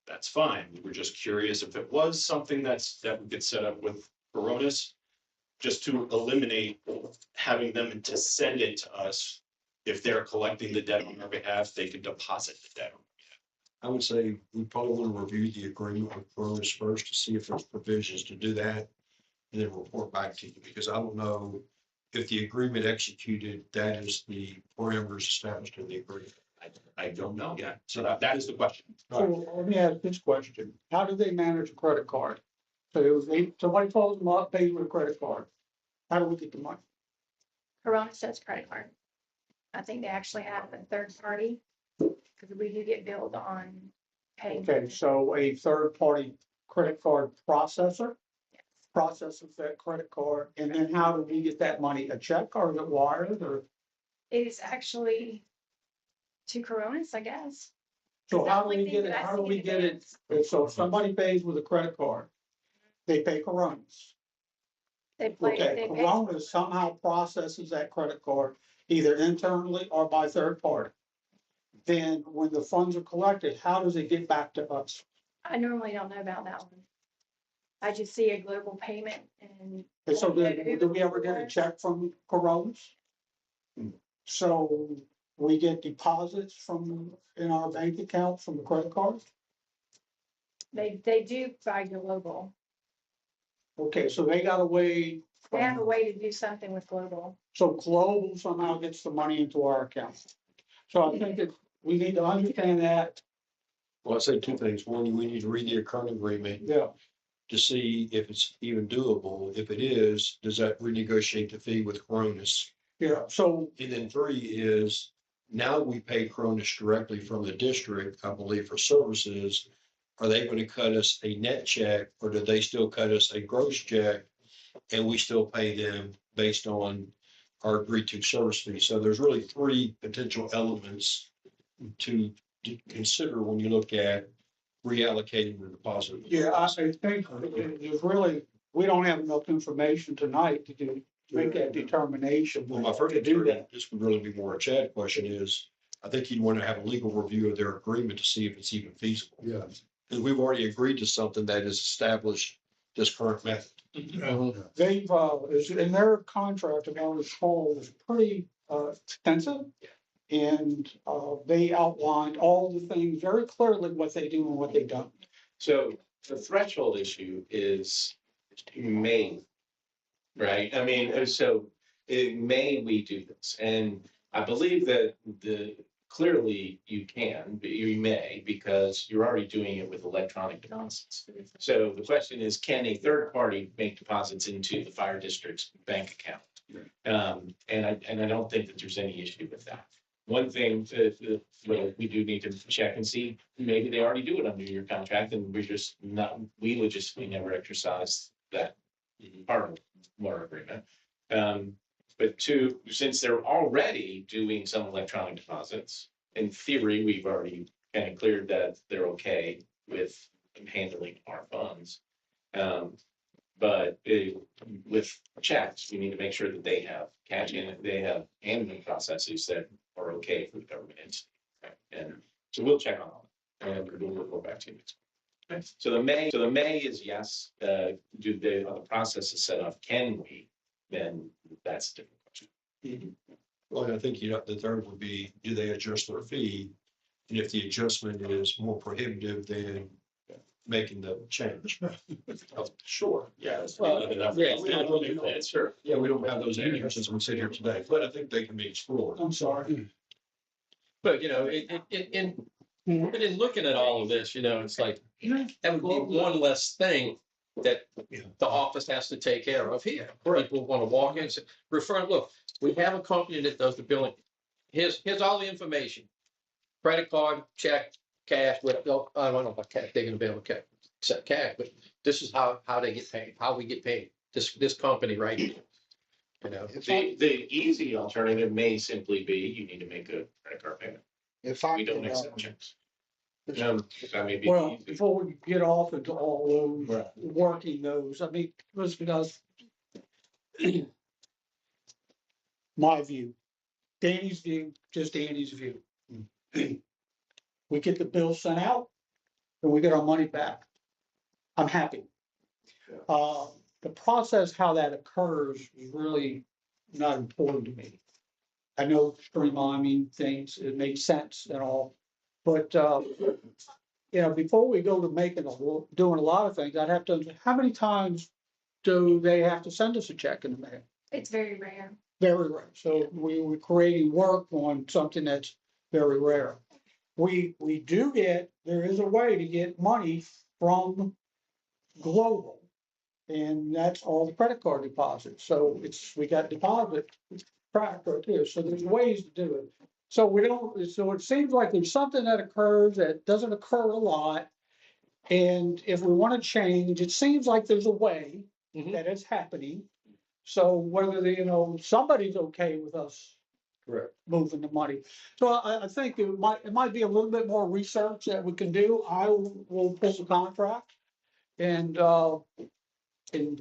that's fine. We were just curious if it was something that we could set up with Coronas, just to eliminate having them to send it to us. If they're collecting the debt on our behalf, they could deposit the debt. I would say we probably want to review the agreement with Coronas first to see if there's provisions to do that. And then report back to you, because I don't know if the agreement executed, that is the parameters established in the agreement. I don't know yet. So that is the question. So let me ask this question. How do they manage a credit card? So it was, somebody calls them up, pays with a credit card. How do we get the money? Corona says credit card. I think they actually have a third party, because we do get billed on paying. Okay, so a third party credit card processor processes that credit card, and then how do we get that money? A check or is it wired or? It is actually to Coronas, I guess. So The how do only we thing get it? that I How do see we in get it? advance, So if somebody pays with a credit card, they pay Coronas. They Okay, pay. Coronas somehow processes that credit card either internally or by third party. Then when the funds are collected, how does it get back to us? I normally don't know about that one. I just see a global payment and. And so do we ever get a check from Coronas? So we get deposits from, in our bank account from the credit cards? They do by global. Okay, so they got a way. They have a way to do something with global. So Global somehow gets the money into our account. So I think that we need to understand that, Well, I'd say two things. One, we need to read the current agreement yeah, to see if it's even doable. If it is, does that renegotiate the fee with Coronas? yeah, so, And then three is, now we pay Coronas directly from the district, I believe, for services. Are they going to cut us a net check, or do they still cut us a gross check? And we still pay them based on our agreed to service fee. So there's really three potential elements to consider when you look at reallocating the deposit. yeah, I think there's really, we don't have enough information tonight to make that determination. Well, my first to do concern, that. this would really be more a Chad question, is I think you'd want to have a legal review of their agreement to see if it's even feasible. Yeah. Because we've already agreed to something that has established this current method. They've, in their contract, if I recall, was pretty extensive. And they outlined all the things very clearly, what they do and what they don't. So the threshold issue is may, right? I mean, so may we do this? And I believe that clearly you can, but you may, because you're already doing it with electronic deposits. So the question is, can a third party make deposits into the fire district's bank account? And I don't think that there's any issue with that. One thing that we do need to check and see, maybe they already do it under your contract and we're just not, we logistically never exercise that part of our agreement. But two, since they're already doing some electronic deposits, in theory, we've already kind of cleared that they're okay with handling our funds. But with checks, we need to make sure that they have cash in, they have handling processes that are okay for the government entity. And so we'll check on all that and we'll report back to you next week. So the May is yes, do the other processes set up, can we? Then that's a different question. Well, I think the third would be, do they adjust their fee? And if the adjustment is more prohibitive than making the change. Sure, yeah. Sure. Yeah, we don't have those answers as we sit here today, but I think they can be explored. I'm sorry. But, in looking at all of this, it's like, that would be one less thing that the office has to take care of here. People want to walk in and say, look, we have a company that does the billing. Here's all the information. Credit card, check, cash, I don't know about cash, they're gonna be able to accept cash, but this is how they get paid, how we get paid, this company right here. The easy alternative may simply be, you need to make a credit card payment. If I We don't could, accept checks. That may be Well, easy. before we get off into all those, Right. working those, I mean, let's because my view, Danny's view, just Danny's view. We get the bill sent out and we get our money back. I'm happy. The process, how that occurs is really not important to me. I know streamlining things, it makes sense and all, but, you know, before we go to doing a lot of things, I'd have to, how many times do they have to send us a check in the mail? It's very rare. Very rare. So we're creating work on something that's very rare. We do there is a way to get money from Global. And that's all the credit card deposits. So we got deposit track right there. So there's ways to do it. So it seems like there's something that occurs that doesn't occur a lot. And if we want to change, it seems like there's a way Mhm. that it's happening. So whether, somebody's okay with us Correct. moving the money. So I think it might be a little bit more research that we can do. I will pull the contract and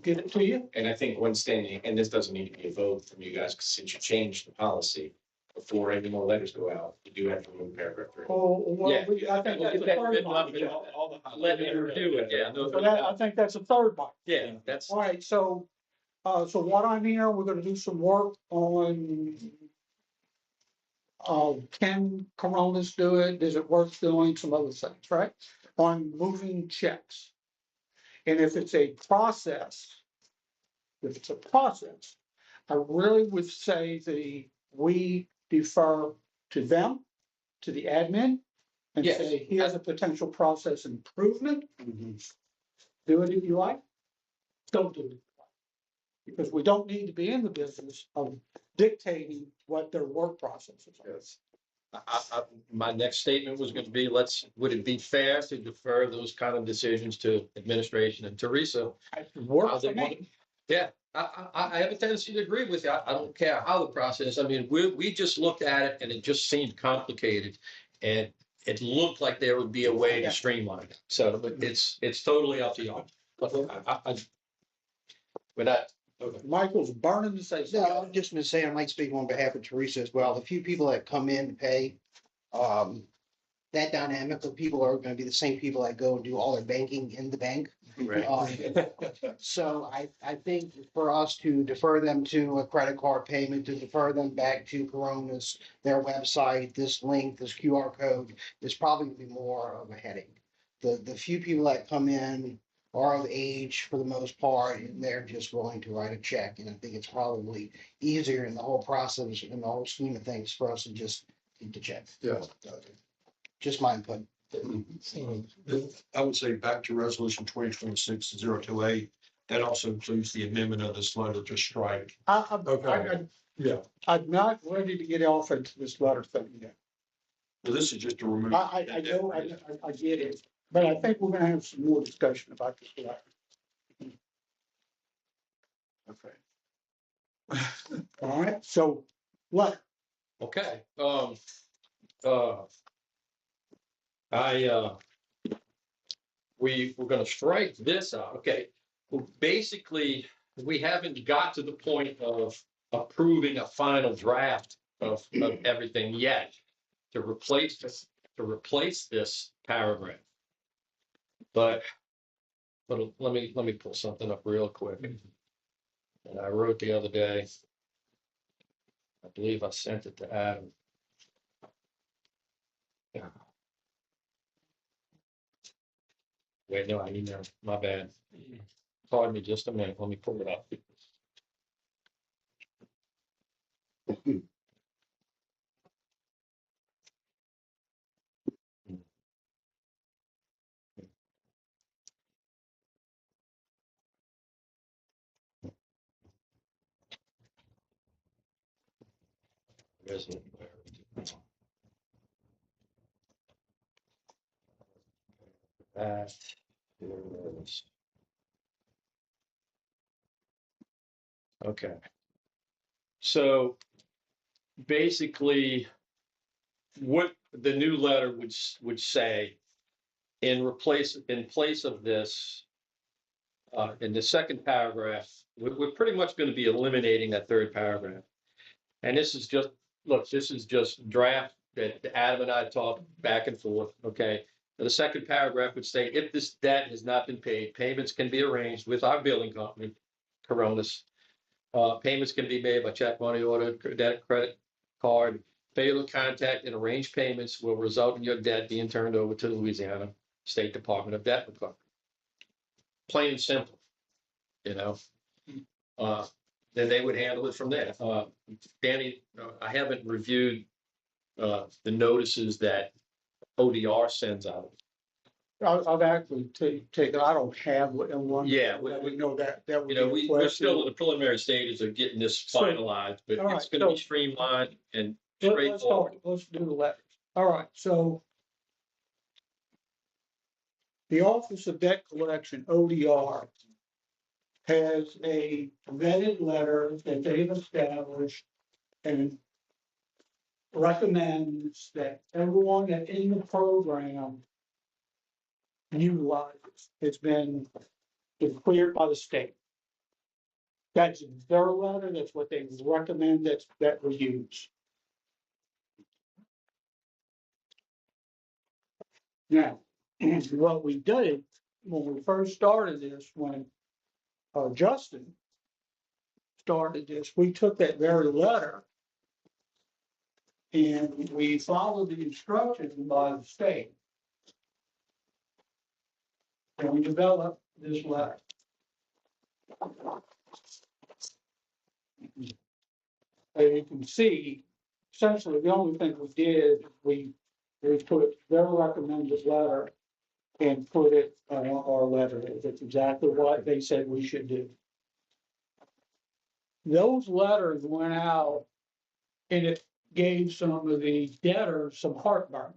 get it to you. And I think one standing, and this doesn't need to be a vote from you guys, 'cause since you changed the policy, before any more letters go out, you do have to remove paragraph 3. Yeah. I think that's a third one. Let me review it, yeah. So I think that's a third one. Yeah, that's, All right, so what I'm hearing, we're gonna do some work on can Coronas do it? Is it worth doing some other things, right? On moving checks. And if it's a process, I really would say we defer to them, to the admin, and Yes. say, here's a potential process improvement. Do it if you like. Don't do it. Because we don't need to be in the business of dictating what their work processes are. my next statement was going to be, would it be fair to defer those kind of decisions to administration and Teresa? Work for me. Yeah, I have a tendency to agree with you. I don't care how the process, I mean, we just looked at it and it just seemed complicated. And it looked like there would be a way to streamline it. So it's totally up to you. But we're not, Michael's burning to say No, something. I'm just gonna say, I might speak on behalf of Teresa as well. The few people that come in to pay, that dynamic of people are gonna be the same people that go and do all their banking in the bank. So I think for us to defer them to a credit card payment, to defer them back to Corona's, their website, this link, this QR code is probably gonna be more of a headache. The few people that come in are of age for the most part, and they're just willing to write a check. And I think it's probably easier in the whole process, in the whole scheme of things, for us to just keep the check. Yeah. Just my input. I would say back to resolution 2026-028, that also includes the amendment of this letter to strike. Yeah. I'm not ready to get off into this letter thing yet. So this is just to remove. I know, I get it, but I think we're gonna have some more discussion about this letter. Okay. All right, so letter. okay, we're gonna strike this out, okay. Well, basically, we haven't got to the point of approving a final draft of everything yet to replace this paragraph. But let me pull something up real quick. And I wrote the other day. I believe I sent it to Adam. Yeah. Wait, no, I emailed, my bad. Pardon me just a minute, let me pull it up. Where's it? That is. Okay. So basically, what the new letter would say in place of this, in the second paragraph, we're pretty much going to be eliminating that third paragraph. And this is just, look, this is just draft that Adam and I talked back and forth, okay? The second paragraph would say, if this debt has not been paid, payments can be arranged with our billing company, Coronis. Payments can be made by check, money order, debt, credit card. Failure to contact and arrange payments will result in your debt being turned over to the Louisiana State Department of Debt Recovery. Plain and simple, you know? Then they would handle it from there. Danny, I haven't reviewed the notices that ODR sends out. I've actually taken, I don't have one. Yeah, We know that would You be know, a we're question. still in the preliminary stages of getting this So- finalized, but all it's right, gonna be so- streamlined and Let's straightforward. let's do the letters. All right, so the Office of Debt Collection, ODR, has a vetted letter that they've established and recommends that everyone that in the program utilizes. It's been cleared by the state. That's their letter, that's what they recommend that we use. Now, what we did when we first started this, when Justin started this, we took that very letter and we followed the instructions by the state. And we developed this letter. As you can see, essentially the only thing we did, we put their recommended letter and put it on our letter. It's exactly what they said we should do. Those letters went out and it gave some of the debtors some heartburn.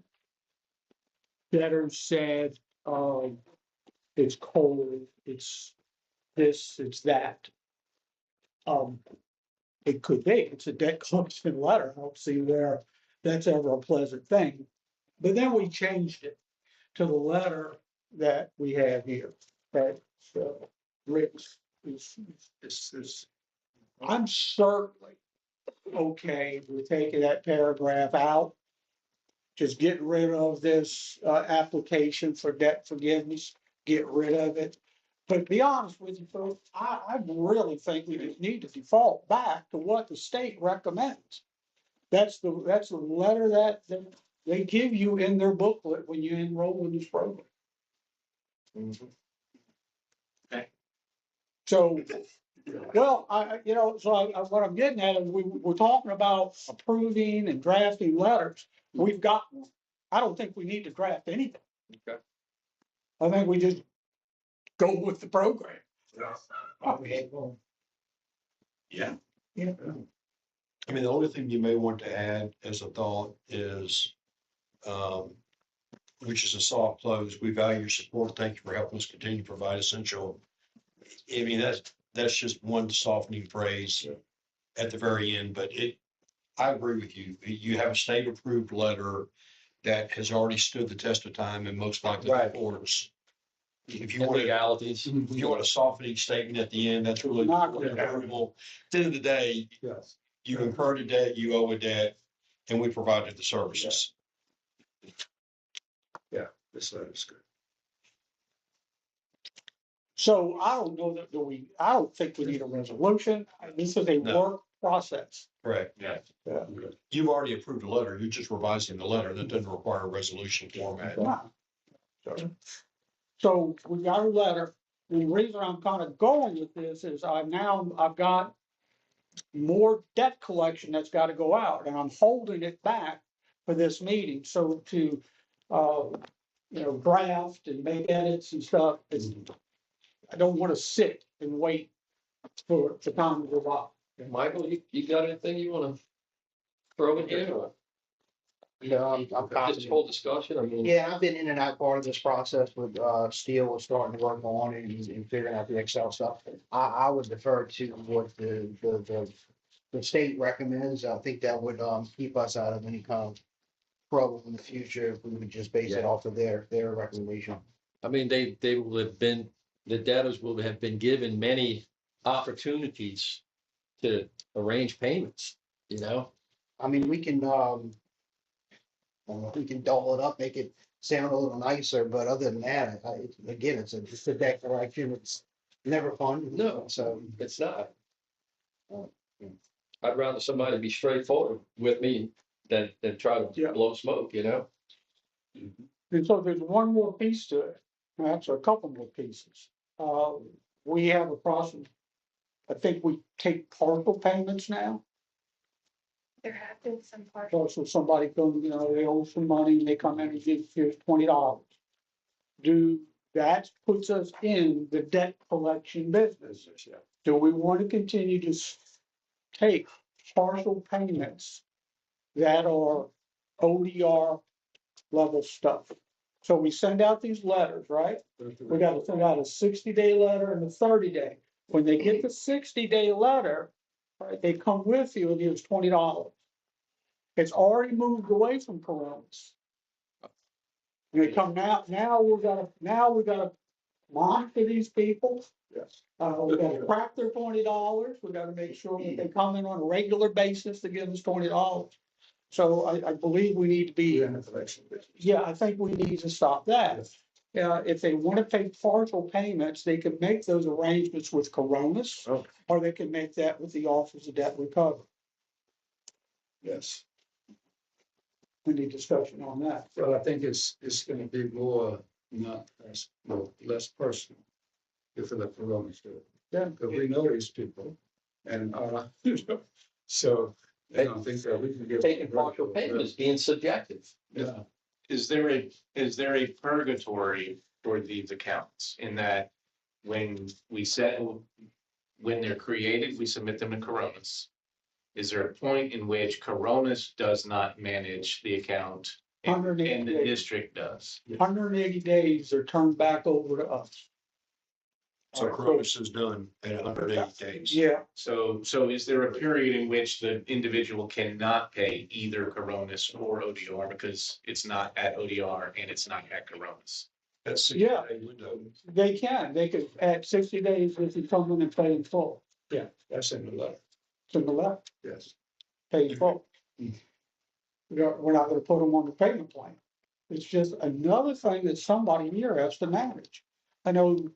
Debtors said, it's cold, it's this, it's that. It could be, it's a debt collection letter. I don't see where that's ever a pleasant thing. But then we changed it to the letter that we have here. That Rick's is, I'm certainly okay with taking that paragraph out. Just get rid of this application for debt forgiveness, get rid of it. But to be honest with you folks, I really think we just need to default back to what the state recommends. That's the letter that they give you in their booklet when you enroll in this program. Okay. So, well, what I'm getting at is we're talking about approving and drafting letters. We've got one. I don't think we need to draft anything. Okay. I think we just go with the program. Yeah. Yeah. I mean, the only thing you may want to add as a thought is, which is a soft close, we value your support. Thank you for helping us continue to provide essential. I mean, that's just one softening phrase at the very end, but I agree with you. You have a state approved letter that has already stood the test of time and most likely Right. supports. If you And want legalities. if you want a softening statement at the end, that's really Not gonna approval. At the end of the day, Yes. you incurred a debt, you owe a debt, and we provided the services. This letter's good. So I don't know that I don't think we need a resolution. This is a No. work process. Correct. Yeah. Yeah. You've already approved a letter. You're just revising the letter. That doesn't require a resolution format. So we got a letter. And the reason I'm kind of going with this is I've got more debt collection that's got to go out and I'm holding it back for this meeting. So to, draft and make edits and stuff, I don't want to sit and wait for the time to go by. Michael, you got anything you wanna throw in here or No, I'm this confident. whole discussion? I mean. Yeah, I've been in and out part of this process with Steele was starting to work on it and figuring out the Excel stuff. I would defer to what the state recommends. I think that would keep us out of any kind of problem in the future if we would just base it off of their recommendation. I mean, they will have been, the debtors will have been given many opportunities to arrange payments, you know? I mean, we can doll it up, make it sound a little nicer, but other than that, again, just a debt collection. It's never fun. No. So, It's not. I'd rather somebody be straightforward with me than try to Yeah. blow smoke, you know? And so there's one more piece to it, actually a couple more pieces. We have a process, I think we take partial payments now. There have been some partial. So somebody comes, you know, they owe some money and they come in and give, here's $20. That puts us in the debt collection business. Do we want to continue to take partial payments that are ODR level stuff? So we send out these letters, right? We got to send out a 60-day letter and a 30-day. When they get the 60-day letter, right, they come with you and here's $20. It's already moved away from Coronas. And they come now we gotta monitor these people. Yes. We gotta crack their $20. We gotta make sure that they come in on a regular basis to give us $20. So I believe we need to be, We're in the collection business. yeah, I think we need to stop that. If they want to pay partial payments, they can make those arrangements with Coronas, Oh. or they can make that with the Office of Debt Recovery. Yes. Any discussion on that? Well, I think it's gonna be more, less personal if we let Coronas do it. Yeah. Because we know these people and, so I don't think that we can get. Taking partial payments, being subjective. Yeah. Is there a purgatory for these accounts in that when they're created, we submit them to Coronas? Is there a point in which Coronas does not manage the account and 180 the days. district does? 180 days are turned back over to us. So Cronus is done in 180 days. Yeah, So is there a period in which the individual cannot pay either Coronas or ODR because it's not at ODR and it's not at Coronas? That's the Yeah. window. they can. They could, at 60 days, if you come in and pay in full. Yeah, that's in the letter. To the left, Yes. pay in full. We're not gonna put them on the payment plan. It's just another thing that somebody here has to manage. I don't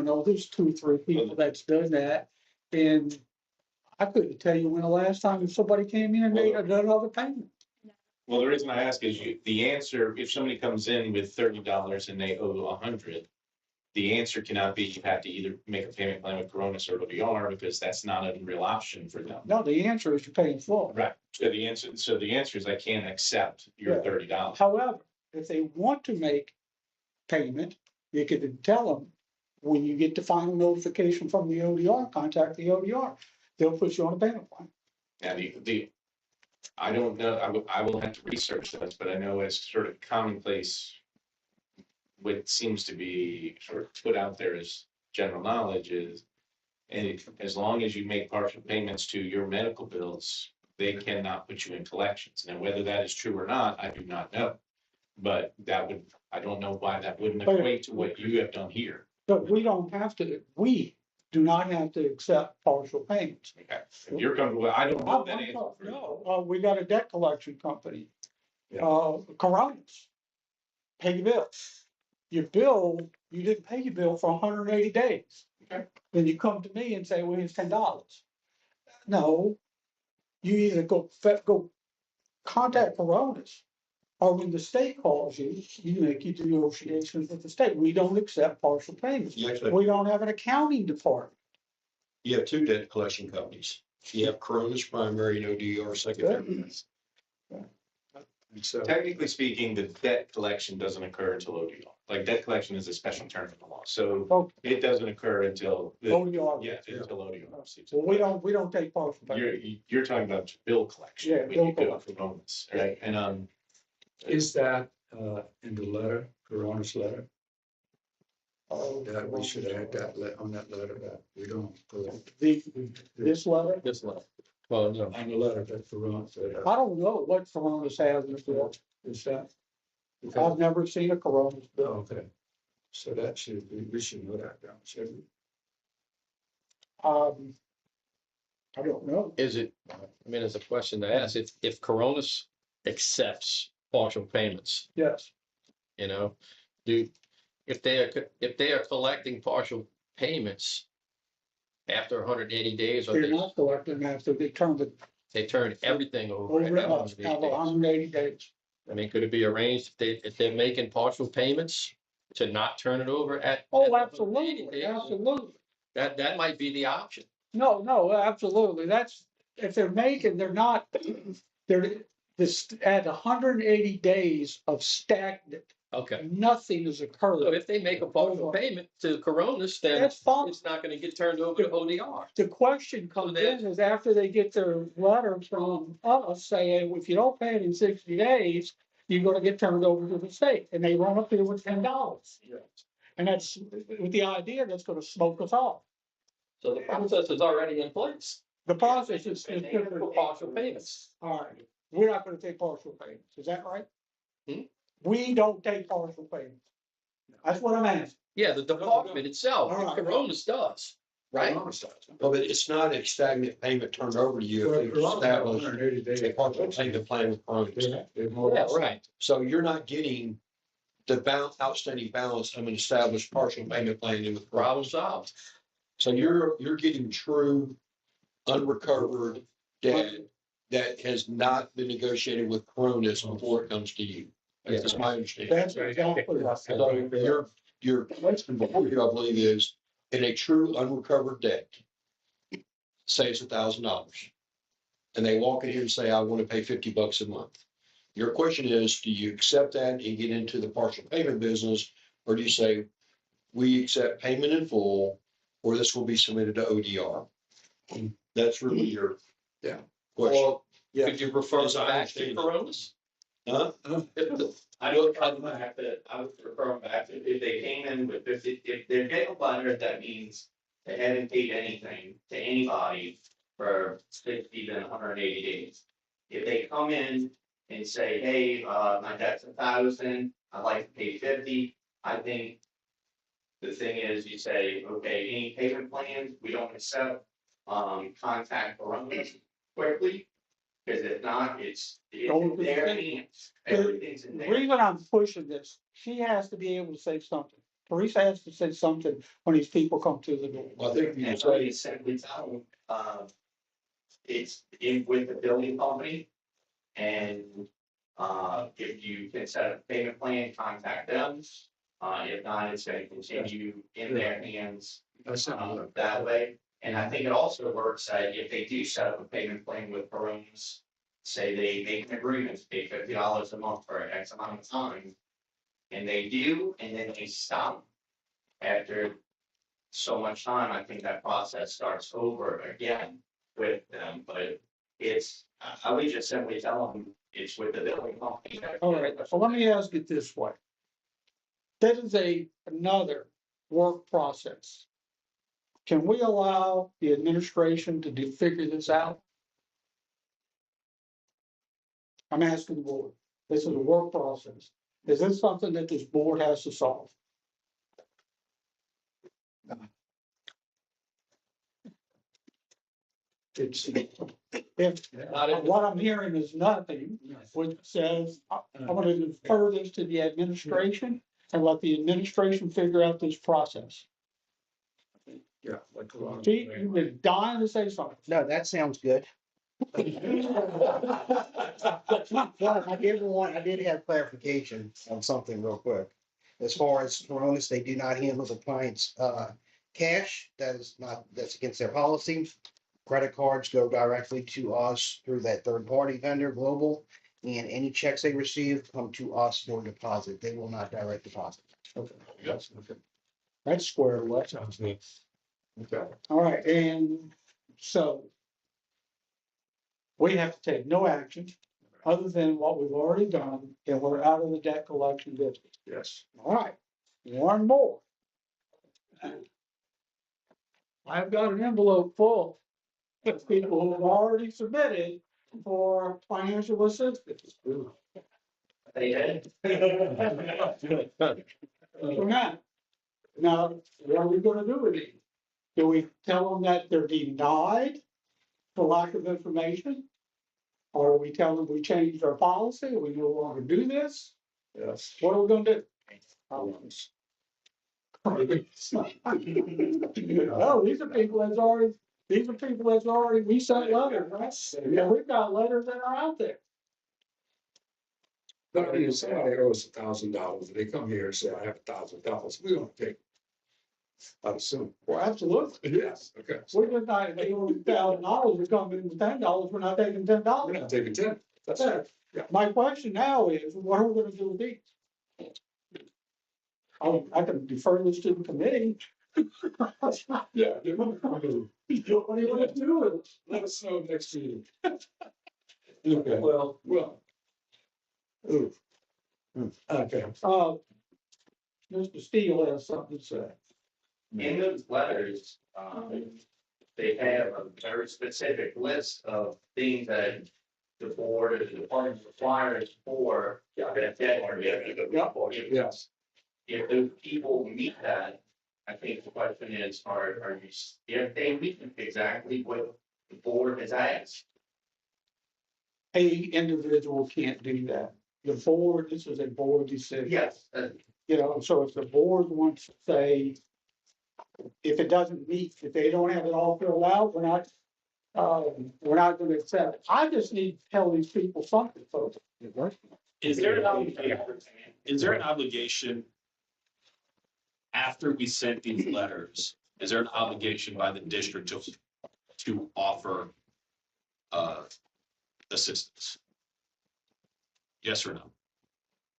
know, there's 2 or 3 people that's done that. And I couldn't tell you when the last time somebody came in and made another payment. Well, the reason I ask is the answer, if somebody comes in with $30 and they owe 100, the answer cannot be you have to either make a payment plan with Coronas or ODR because that's not a real option for them. No, the answer is to pay in full. Right. So the answer is I can't accept your Yeah. $30. However, if they want to make payment, you could tell them, when you get the final notification from the ODR, contact the ODR. They'll put you on a payment plan. And I don't know, I will have to research this, but I know as sort of commonplace, what seems to be sort of put out there as general knowledge is, and as long as you make partial payments to your medical bills, they cannot put you in collections. Now, whether that is true or not, I do not know. But I don't know why that wouldn't equate to what you have done here. But we do not have to accept partial payments. Okay. If you're comfortable, I don't know that answer. for you. No, we got a debt collection company. Yeah. Coronas. Pay your bill. Your bill, you didn't pay your bill for 180 days. Okay. Then you come to me and say, well, it's $10. No, you either go contact Coronas, or when the state calls you, you make your negotiations with the state. We don't accept partial payments. You actually, We don't have an accounting department. you have 2 debt collection companies. You have Cronus primary and ODR secondary. And so, Technically speaking, the debt collection doesn't occur until ODR. Like debt collection is a special term in the law, so Okay. it doesn't occur until. ODR. Yeah, until ODR. So we don't take partial payments. You're talking about bill collection. Yeah, when bill you go collection. for moments, right? And, is that, in the letter, Corona's letter, Oh, that we should add that on that letter that we don't collect? This letter, This level. Well, no. On the letter that Corona said, I don't know what Coronas has, Mr. Walsh. Is that? I've never seen a Coronas bill. Okay. So that should be, we should know that, don't we? I don't know. Is it, I mean, it's a question to ask, if Coronas accepts partial payments, Yes, you know, if they are collecting partial payments after 180 days, or they're not collecting after they they turn everything over. at over us, 180 have days. 180 days. I mean, could it be arranged if they're making partial payments to not turn it over at? Oh, at 180 absolutely, days? absolutely. That might be the option. No, absolutely. That's, if they're making, they're not, they're this at 180 days of stagnant, Okay. nothing has So occurred. if they make a partial payment to Coronas, then That's fine. it's not gonna get turned over to ODR. The question comes in is after they get their letter from us saying, if you don't pay it in 60 days, you're gonna get turned over to the state, and they run up here with $10. And that's with the idea that's gonna smoke us off. So the process is already in place. The process is And they have for partial payments. all right, we're not gonna take partial payments, is that right? Hmm? We don't take partial payments. That's what I'm asking. Yeah, the department itself, All right. Coronas does, right? Well, but it's not a stagnant payment turned over to you if you establish a partial payment plan with Coronas. Yeah, right. So you're not getting the outstanding balance of an established partial payment plan in with Problem Coronas. solved. So you're getting true unrecovered debt that has not been negotiated with Coronas before it comes to you. That's my understanding. That's exactly right. So your question before you, I believe, is in a true unrecovered debt, say it's $1,000. And they walk in here and say, I want to pay $50 a month. Your question is, do you accept that and get into the partial payment business? Or do you say, we accept payment in full, or this will be submitted to ODR? That's really your question. Well, yeah. Could you refer As I back to understand it. Coronas? Huh? I would have to, I would refer them back to, if they came in with 50, if they're getting a letter, that means they haven't paid anything to anybody for 60 to 180 days. If they come in and say, hey, my debt's 1,000, I'd like to pay 50, I think the thing is, you say, okay, any payment plans, we don't accept, contact Coronas quickly. Because if not, it's in their hands, everything's in The there. reason I'm pushing this, she has to be able to say something. Teresa has to say something when these people come to the door. Well, I think you And say, so you simply tell them, it's in with the building company. And, if you can set up a payment plan, contact them. If not, it's gonna continue in their hands, that way. And I think it also works that if they do set up a payment plan with Coronas, say they make an agreement to pay $50 a month for X amount of time. And they do, and then they stop after so much time, I think that process starts over again with them, but I would just simply tell them it's with the building company. All right, so let me ask it this way. That is another work process. Can we allow the administration to figure this out? I'm asking the board. This is a work process. Is this something that this board has to solve? It's, If, what I'm hearing is nothing, which says, I want to defer this to the administration and let the administration figure out this process. yeah, like. See, you've been dying to say something. No, that sounds good. But I did have clarification on something real quick. As far as Coronas, they do not handle the client's cash. That's against their policy. Credit cards go directly to us through that third party vendor, Global. And any checks they receive come to us for deposit. They will not direct deposit. Okay, yes, okay. That's squared away. Sounds good. Okay. All right, and so we have to take no action other than what we've already done, and we're out of the debt collection business. Yes. All right, one more. I've got an envelope full of people who have already submitted for financial assistance. They did. So now, what are we gonna do with it? Do we tell them that they're denied for lack of information? Or we tell them we changed our policy, we no longer do this? Yes. What are we gonna do? Oh, these are people that's already, we sent letters, right? Yeah, we've got letters that are out there. But if somebody owes $1,000, they come here and say, I have $1,000, we don't take. I assume. Well, absolutely. Yes, okay. We're just not, they owe $1,000, we come in with $10, we're not taking $10. We're not taking 10. That's right. Yeah. My question now is, what are we gonna do with these? I can defer this to the committee. Yeah. What do you want to do with it? Let us know next meeting. Okay, Well, ooh. Okay. Mr. Steele has something to say. in those letters, they have a very specific list of things that the board or the department requires for that deadline. Yes. If those people meet that, I think the question is, are you, if they meet exactly what the board has asked? A individual can't do that. The board, this is a board decision. Yes, You know, so if the board wants to say, if it doesn't meet, if they don't have it all filled out, we're not gonna accept it. I just need to tell these people something, folks. Is there an obligation after we sent these letters? Is there an obligation by the district to offer assistance? Yes or no?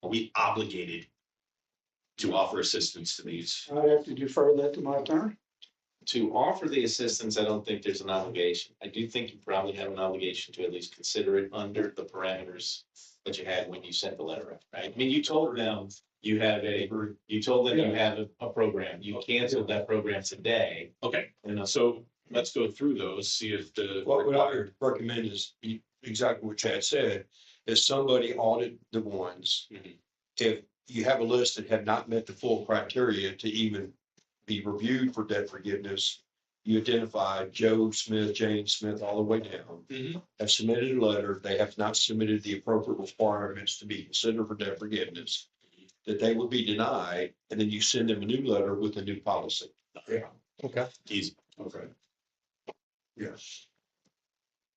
Are we obligated to offer assistance to these? I have to defer that to my attorney. To offer the assistance, I don't think there's an obligation. I do think you probably have an obligation to at least consider it under the parameters that you had when you sent the letter out, right? I mean, you told them you have a program. You canceled that program today. Okay, You know, so let's go through those, see if the. What I would recommend is exactly what Chad said, is somebody audit the ones. Mhm. If you have a list that have not met the full criteria to even be reviewed for debt forgiveness, you identify Joe Smith, Jane Smith, all the way down. Mhm. Have submitted a letter, they have not submitted the appropriate requirements to be considered for debt forgiveness, that they would be denied, and then you send them a new letter with a new policy. Yeah. Okay. Easy. Okay. Yes.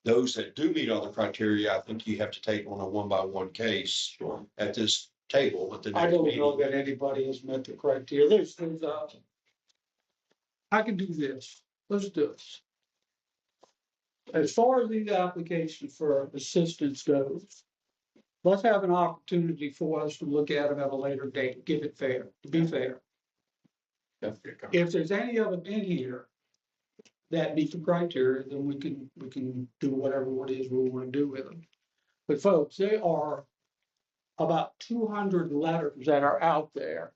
Those that do meet all the criteria, I think you have to take on a one-by-one case at this table at the I next don't know meeting. that anybody has met the criteria. There's, I can do this. Let's do this. As far as these applications for assistance goes, let's have an opportunity for us to look at them at a later date, give it fair, to be fair. If there's any of them in here that meet the criteria, then we can do whatever it is we want to do with them. But folks, there are about 200 letters that are out there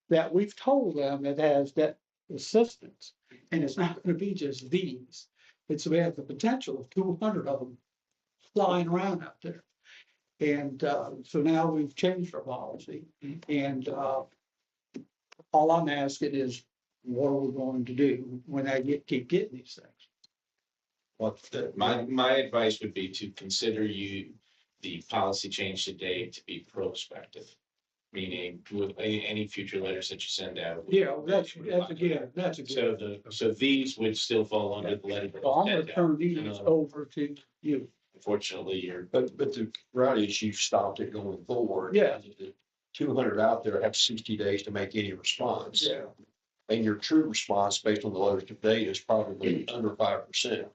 that we've told them it has that assistance. And it's not going to be just these. We have the potential of 200 of them flying around out there. And so now we've changed our policy. And all I'm asking is, what are we going to do when I keep getting these things? Well, my advice would be to consider the policy change today to be prospective. Meaning with any future letters that you send out. Yeah, that's a good. So these would still fall under the letter. So I'm gonna turn these over to you. Unfortunately, you're. But the reality is you've stopped it going forward. Yeah. The 200 out there have 60 days to make any response. Yeah. And your true response based on the letters today is probably under 5%.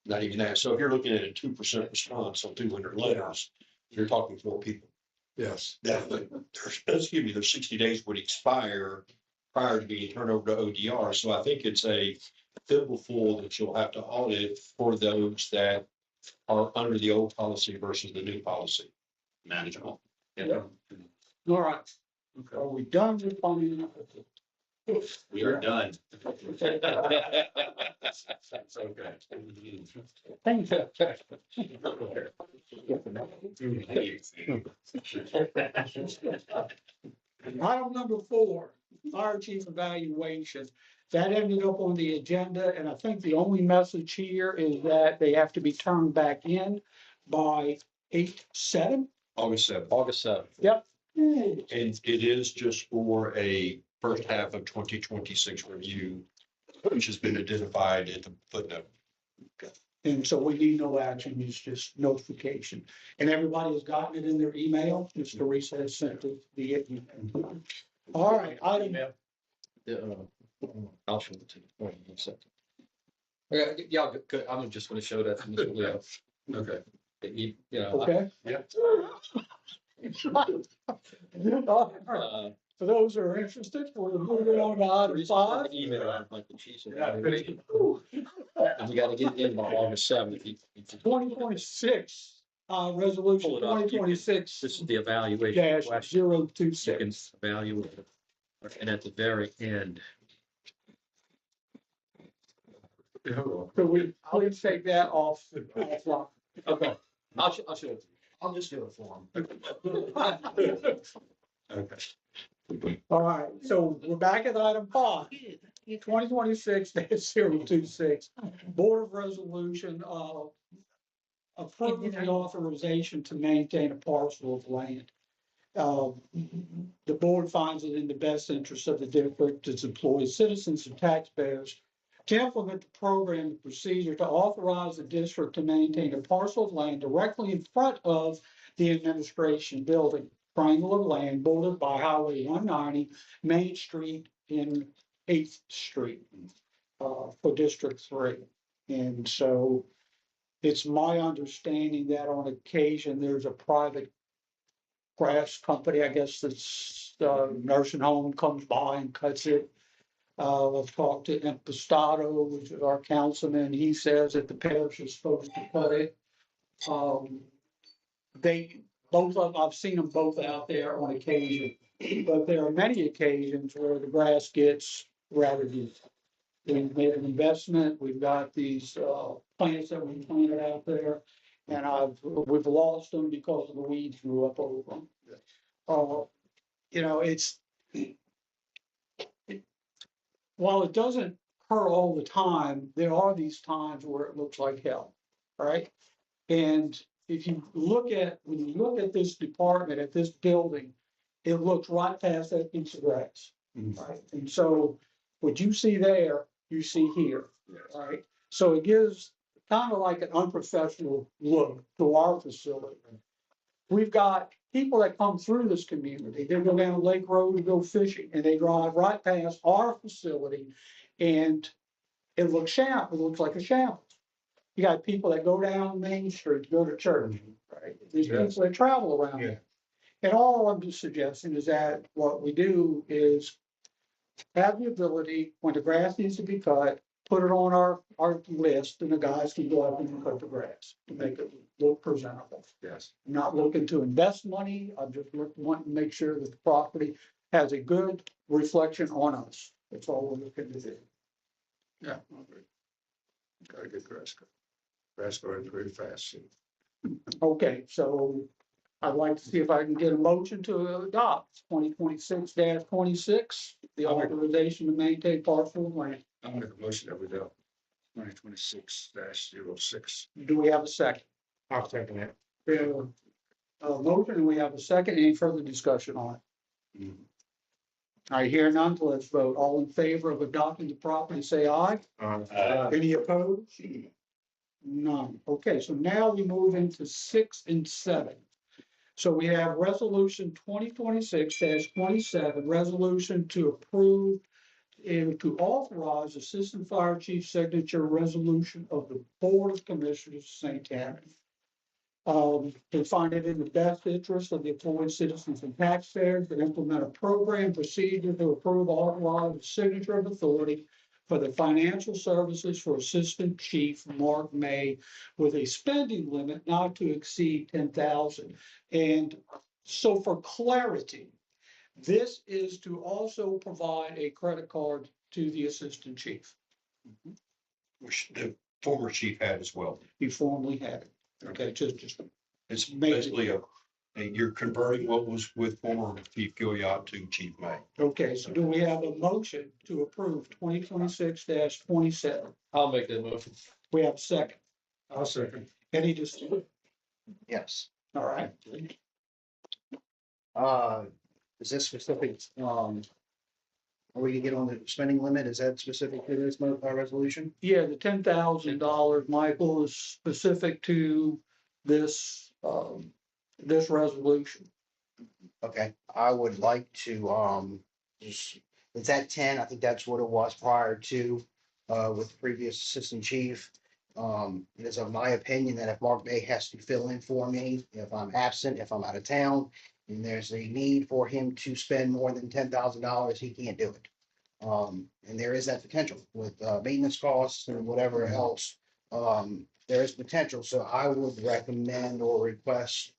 Not even that. So if you're looking at a 2% response on 200 letters, you're talking 4 people. Yes. Definitely. There's 60 days would expire prior to being turned over to ODR. So I think it's a thimbleful that you'll have to audit for those that are under the old policy versus the new policy. Manageable. All right. Are we done with funding? We are done. That's okay. Thank you. Item number 4, fire chief evaluation. That ended up on the agenda, and I think the only message here is that they have to be turned back in by 8/7. August 7th. August 7th. Yep. And it is just for a first half of 2026 review, which has been identified at the footnote. And so we need no action, it's just notification. And everybody has gotten it in their email, Mr. Teresa has sent it via email. All right, item, I'll show it to you. Wait one second. Yeah, good. I'm just gonna show that to Mr. Leo. Okay. You know, okay? Yeah. All right. For those who are interested, we're moving on to item 5. email out like the chief's Yeah, evaluation. And you gotta get in by August 7th. If you 2026, resolution Pull it up. 2026 This is the evaluation dash question. You can 026. evaluate it. And at the very end, Yeah, well, So we, please take that off. offline. okay, I'll show it to you. I'll just do it for him. okay. All right, so we're back at item 5. 2026-026, Board of Resolution, approving the authorization to maintain a parcel of land. The board finds it in the best interest of the district, its employees, citizens, and taxpayers to implement the program and procedure to authorize the district to maintain a parcel of land directly in front of the administration building, triangle of land bordered by Highway 190, Main Street in 8th Street, for District 3. And so it's my understanding that on occasion, there's a private grass company, I guess that's, nursing home comes by and cuts it. I've talked to Impostado, which is our councilman, he says that the parish is supposed to cut it. Both of them, I've seen them both out there on occasion, but there are many occasions where the grass gets rather deep. We've made an investment, we've got these, plants that we planted out there, and we've lost them because of the weeds grew up over them. It's, while it doesn't occur all the time, there are these times where it looks like hell, right? And if you look at, when you look at this department, at this building, it looks right past that piece of grass, right? And so what you see there, you see here, right? So it gives kind of like an unprofessional look to our facility. We've got people that come through this community, they go down Lake Road to go fishing, and they drive right past our facility, and it looks like a shambles. You got people that go down Main Street to go to church, right? These people that travel around. Yeah. And all I'm just suggesting is that what we do is have the ability, when the grass needs to be cut, put it on our list, and the guys can go out and cut the grass to make it look presentable. Yes. I'm not looking to invest money, I'm just wanting to make sure that the property has a good reflection on us. That's all we're looking to do. Yeah. Okay. Gotta get grass cut. Grass growing pretty fast. Okay, so I'd like to see if I can get a motion to adopt 2026-26, the authorization to maintain parcel of land. I'm gonna make a motion that we do 2026-06. Do we have a second? I'll second that. We have a motion and we have a second. Any further discussion on it? I hear none, so let's vote. All in favor of adopting the property, say aye. Any opposed? None. Okay, so now we move into 6 and 7. So we have resolution 2026-27, resolution to approve and to authorize Assistant Fire Chief signature resolution of the Board of Commissioners of St. Tammany. They find it in the best interest of the employed citizens and taxpayers to implement a program procedure to approve, authorize the signature of authority for the financial services for Assistant Chief Mark May with a spending limit not to exceed $10,000. And so for clarity, This is to also provide a credit card to the assistant chief. Which the former chief had as well. He formerly had it. Okay, just It's basically you're converting what was with former Chief Gilliard to Chief May. okay, so do we have a motion to approve 2026-27? I'll make that motion. We have a second. I'll second. Any discussion? Yes. All right. Is this specific, are we gonna get on the spending limit? Is that specific to this resolution? Yeah, the $10,000, Michael, is specific to this, this resolution. Okay, I would like to, it's at 10, I think that's what it was prior to, with the previous assistant chief. It is of my opinion that if Mark Bay has to fill in for me, if I'm absent, if I'm out of town, and there's a need for him to spend more than $10,000, he can't do it. And there is that potential with, maintenance costs and whatever else. There is potential, so I would recommend or request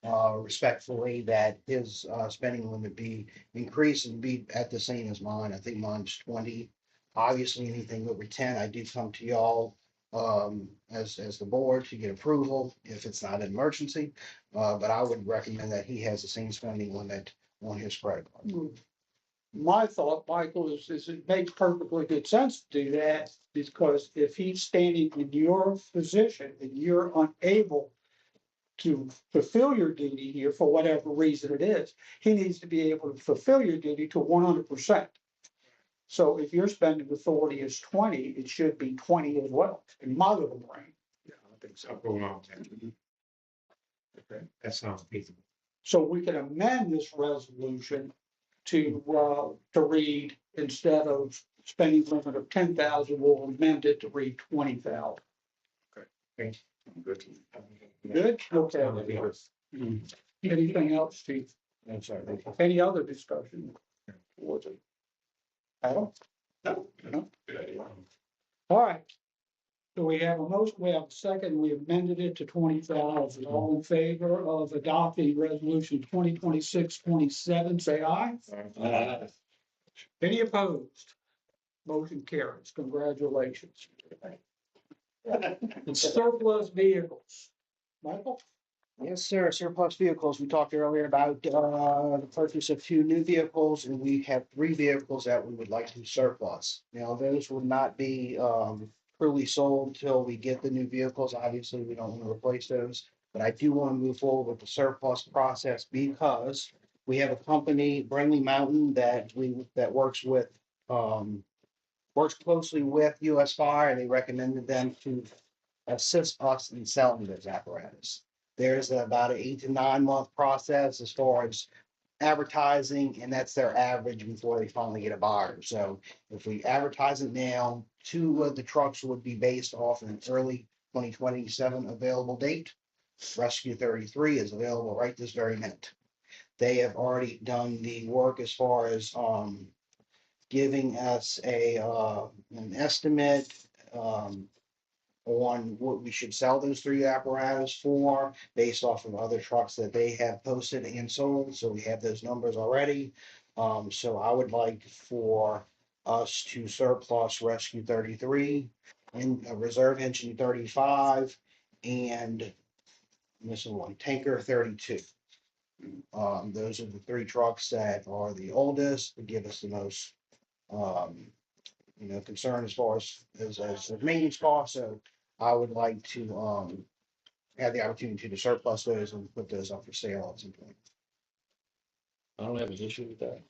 respectfully that his spending limit be increased and be at the same as mine. I think mine's 20. Obviously, anything over 10, I do come to y'all as the board to get approval if it's not an emergency. But I would recommend that he has the same spending limit on his credit card. My thought, Michael, is it makes perfectly good sense to do that, because if he's standing in your position and you're unable to fulfill your duty here for whatever reason it is, he needs to be able to fulfill your duty to 100%. So if your spending authority is 20, it should be 20 as well, in my little brain. Yeah, I think so. Going on. Okay, that sounds feasible. So we can amend this resolution to read, instead of spending limit of 10,000, we'll amend it to read 20,000. Good. Good? Okay. Anything else, Chief? I'm sorry. Any other discussion? Was it? Adam? No. No? Good idea. All right. So we have a motion, we have a second, we amended it to 20,000. All in favor of adopting resolution 2026-27, say aye. Any opposed? Motion carries. Congratulations. Surplus vehicles. Michael? Yes, sir. Surplus vehicles. We talked earlier about the purchase of 2 new vehicles, and we have 3 vehicles that we would like to surplus. Now, those will not be truly sold until we get the new vehicles. Obviously, we don't want to replace those, but I do want to move forward with the surplus process because we have a company, Brindley Mountain, that works with works closely with US Fire, and they recommended them to assist us in selling those apparatus. There's about an 8 to 9 month process as far as advertising, and that's their average before they finally get a buyer. So if we advertise it now, 2 of the trucks would be based off an early 2027 available date. Rescue 33 is available right this very minute. They have already done the work as far as giving us an estimate on what we should sell those 3 apparatus for based off of other trucks that they have posted and sold. So we have those numbers already. So I would like for us to surplus Rescue 33 and a Reserve Engine 35 and missing one, Tanker 32. Those are the 3 trucks that are the oldest, that give us the most concern as far as maintenance costs. So I would like to have the opportunity to surplus those and put those up for sale at some point. I don't have an issue with that.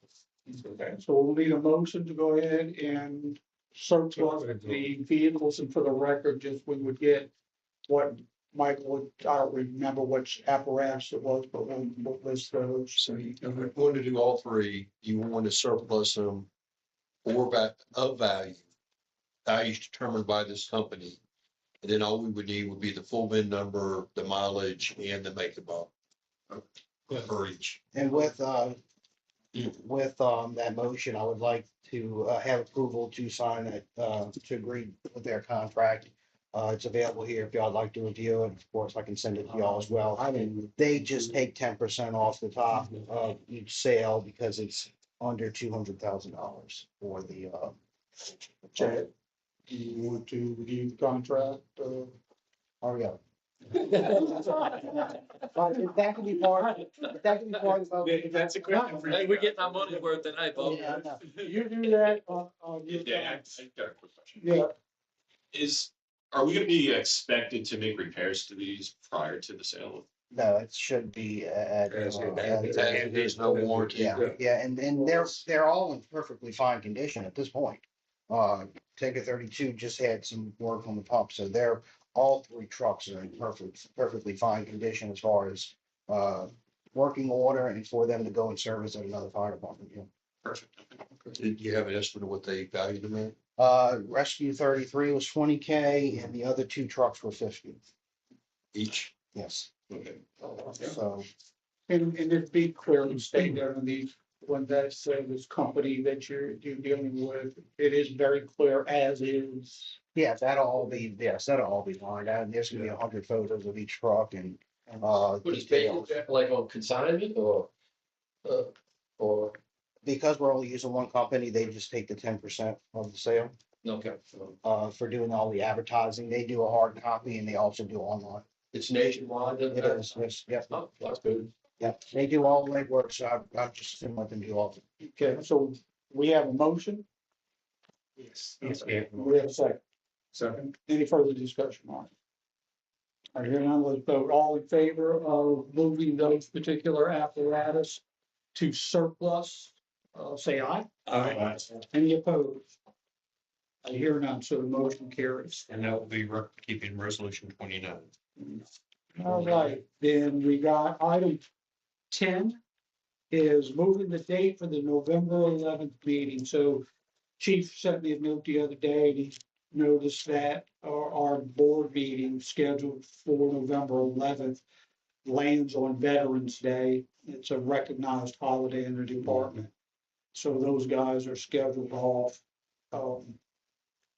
Okay, so we'll need a motion to go ahead and surplus the vehicles, and for the record, just we would get what Michael, I don't remember which apparatus it was, but we'll list those. So you want to do all 3, you want to surplus them for values determined by this company. And then all we would need would be the full VIN number, the mileage, and the make and model for each. And with that motion, I would like to have approval to sign it, to agree with their contract It's available here if y'all would like to review it. Of course, I can send it to y'all as well. I mean, they just take 10% off the top of each sale because it's under $200,000 for the, Chad, do you want to review the contract? oh, yeah. But if that can be part, if that can be part of. That's a question for Hey, you. we're getting our money's worth tonight, Bob. Yeah, I know. You do that on your. Yeah, I got a quick question. Yeah, Are we gonna be expected to make repairs to these prior to the sale? No, it should be There's no warranty. yeah, and they're all in perfectly fine condition at this point. Tanker 32 just had some work on the pump, so all three trucks are in perfectly fine condition as far as working order and for them to go and service at another fire department. Yeah. Perfect. Did you have an estimate of what they valued them at? Rescue 33 was 20K and the other two trucks were 50. Each? Yes, Okay. so. and it'd be clearly stated on these, when that service company that you're dealing with, it is very clear as is. Yeah, that'll all be fine. And there's gonna be 100 photos of each truck and, Would it be details. like on consignment or, Because we're only using one company, they just take the 10% of the sale, okay, for doing all the advertising. They do a hard copy and they also do online. it's nationwide? It is, yes, yeah, Oh, that's good. yeah. They do all the legwork, so I've just been let them do all. Okay, so we have a motion. Yes. We have a second. Second. Any further discussion on it? I hear none, let's vote. All in favor of moving those particular apparatus to surplus, say aye. Aye. Any opposed? I hear none, so the motion carries. And that will be keeping resolution 29. All right, then we got item 10 is moving the date for the November 11th meeting. So Chief sent me a note the other day and he noticed that our board meeting scheduled for November 11th lands on Veterans Day. It's a recognized holiday in the department. So those guys are scheduled off.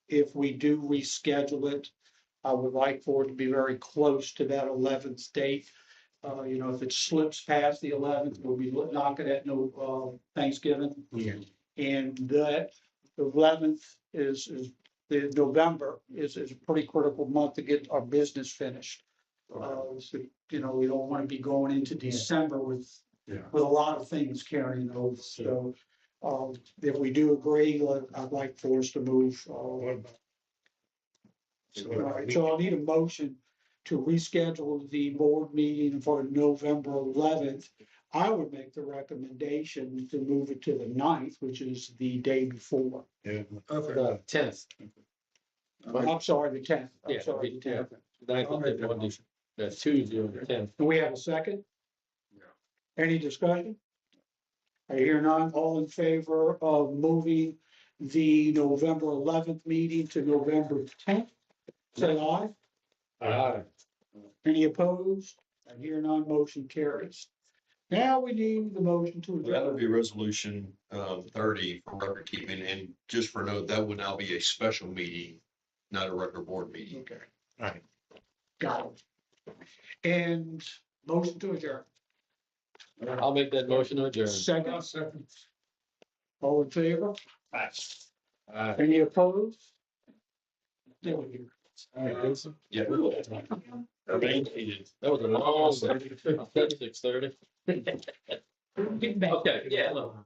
If we do reschedule it, I would like for it to be very close to that 11th date. If it slips past the 11th, we'll be knocking at Thanksgiving. Yeah. And that 11th is the November is a pretty critical month to get our business finished. So, we don't want to be going into December with a lot of things carrying over. So, if we do agree, I'd like for us to move. All right, so I'll need a motion to reschedule the board meeting for November 11th. I would make the recommendation to move it to the 9th, which is the day before. Okay. The 10th. I'm sorry, the 10th. I'm Yeah, sorry, the 10th. That's Tuesday, the 10th. Do we have a second? Any discussion? I hear none. All in favor of moving the November 11th meeting to November 10th? Say aye. Aye. Any opposed? I hear none. Motion carries. Now we need the motion to That would adjourn. be resolution 30 for record keeping, and just for note, that would now be a special meeting, not a regular board meeting. Okay. All right. Got it. And motion to adjourn. I'll make that motion to adjourn. Second. Second. All in favor? Aye. Any opposed? There we go. Yeah. That was a long, 6:30. Okay, yeah, look.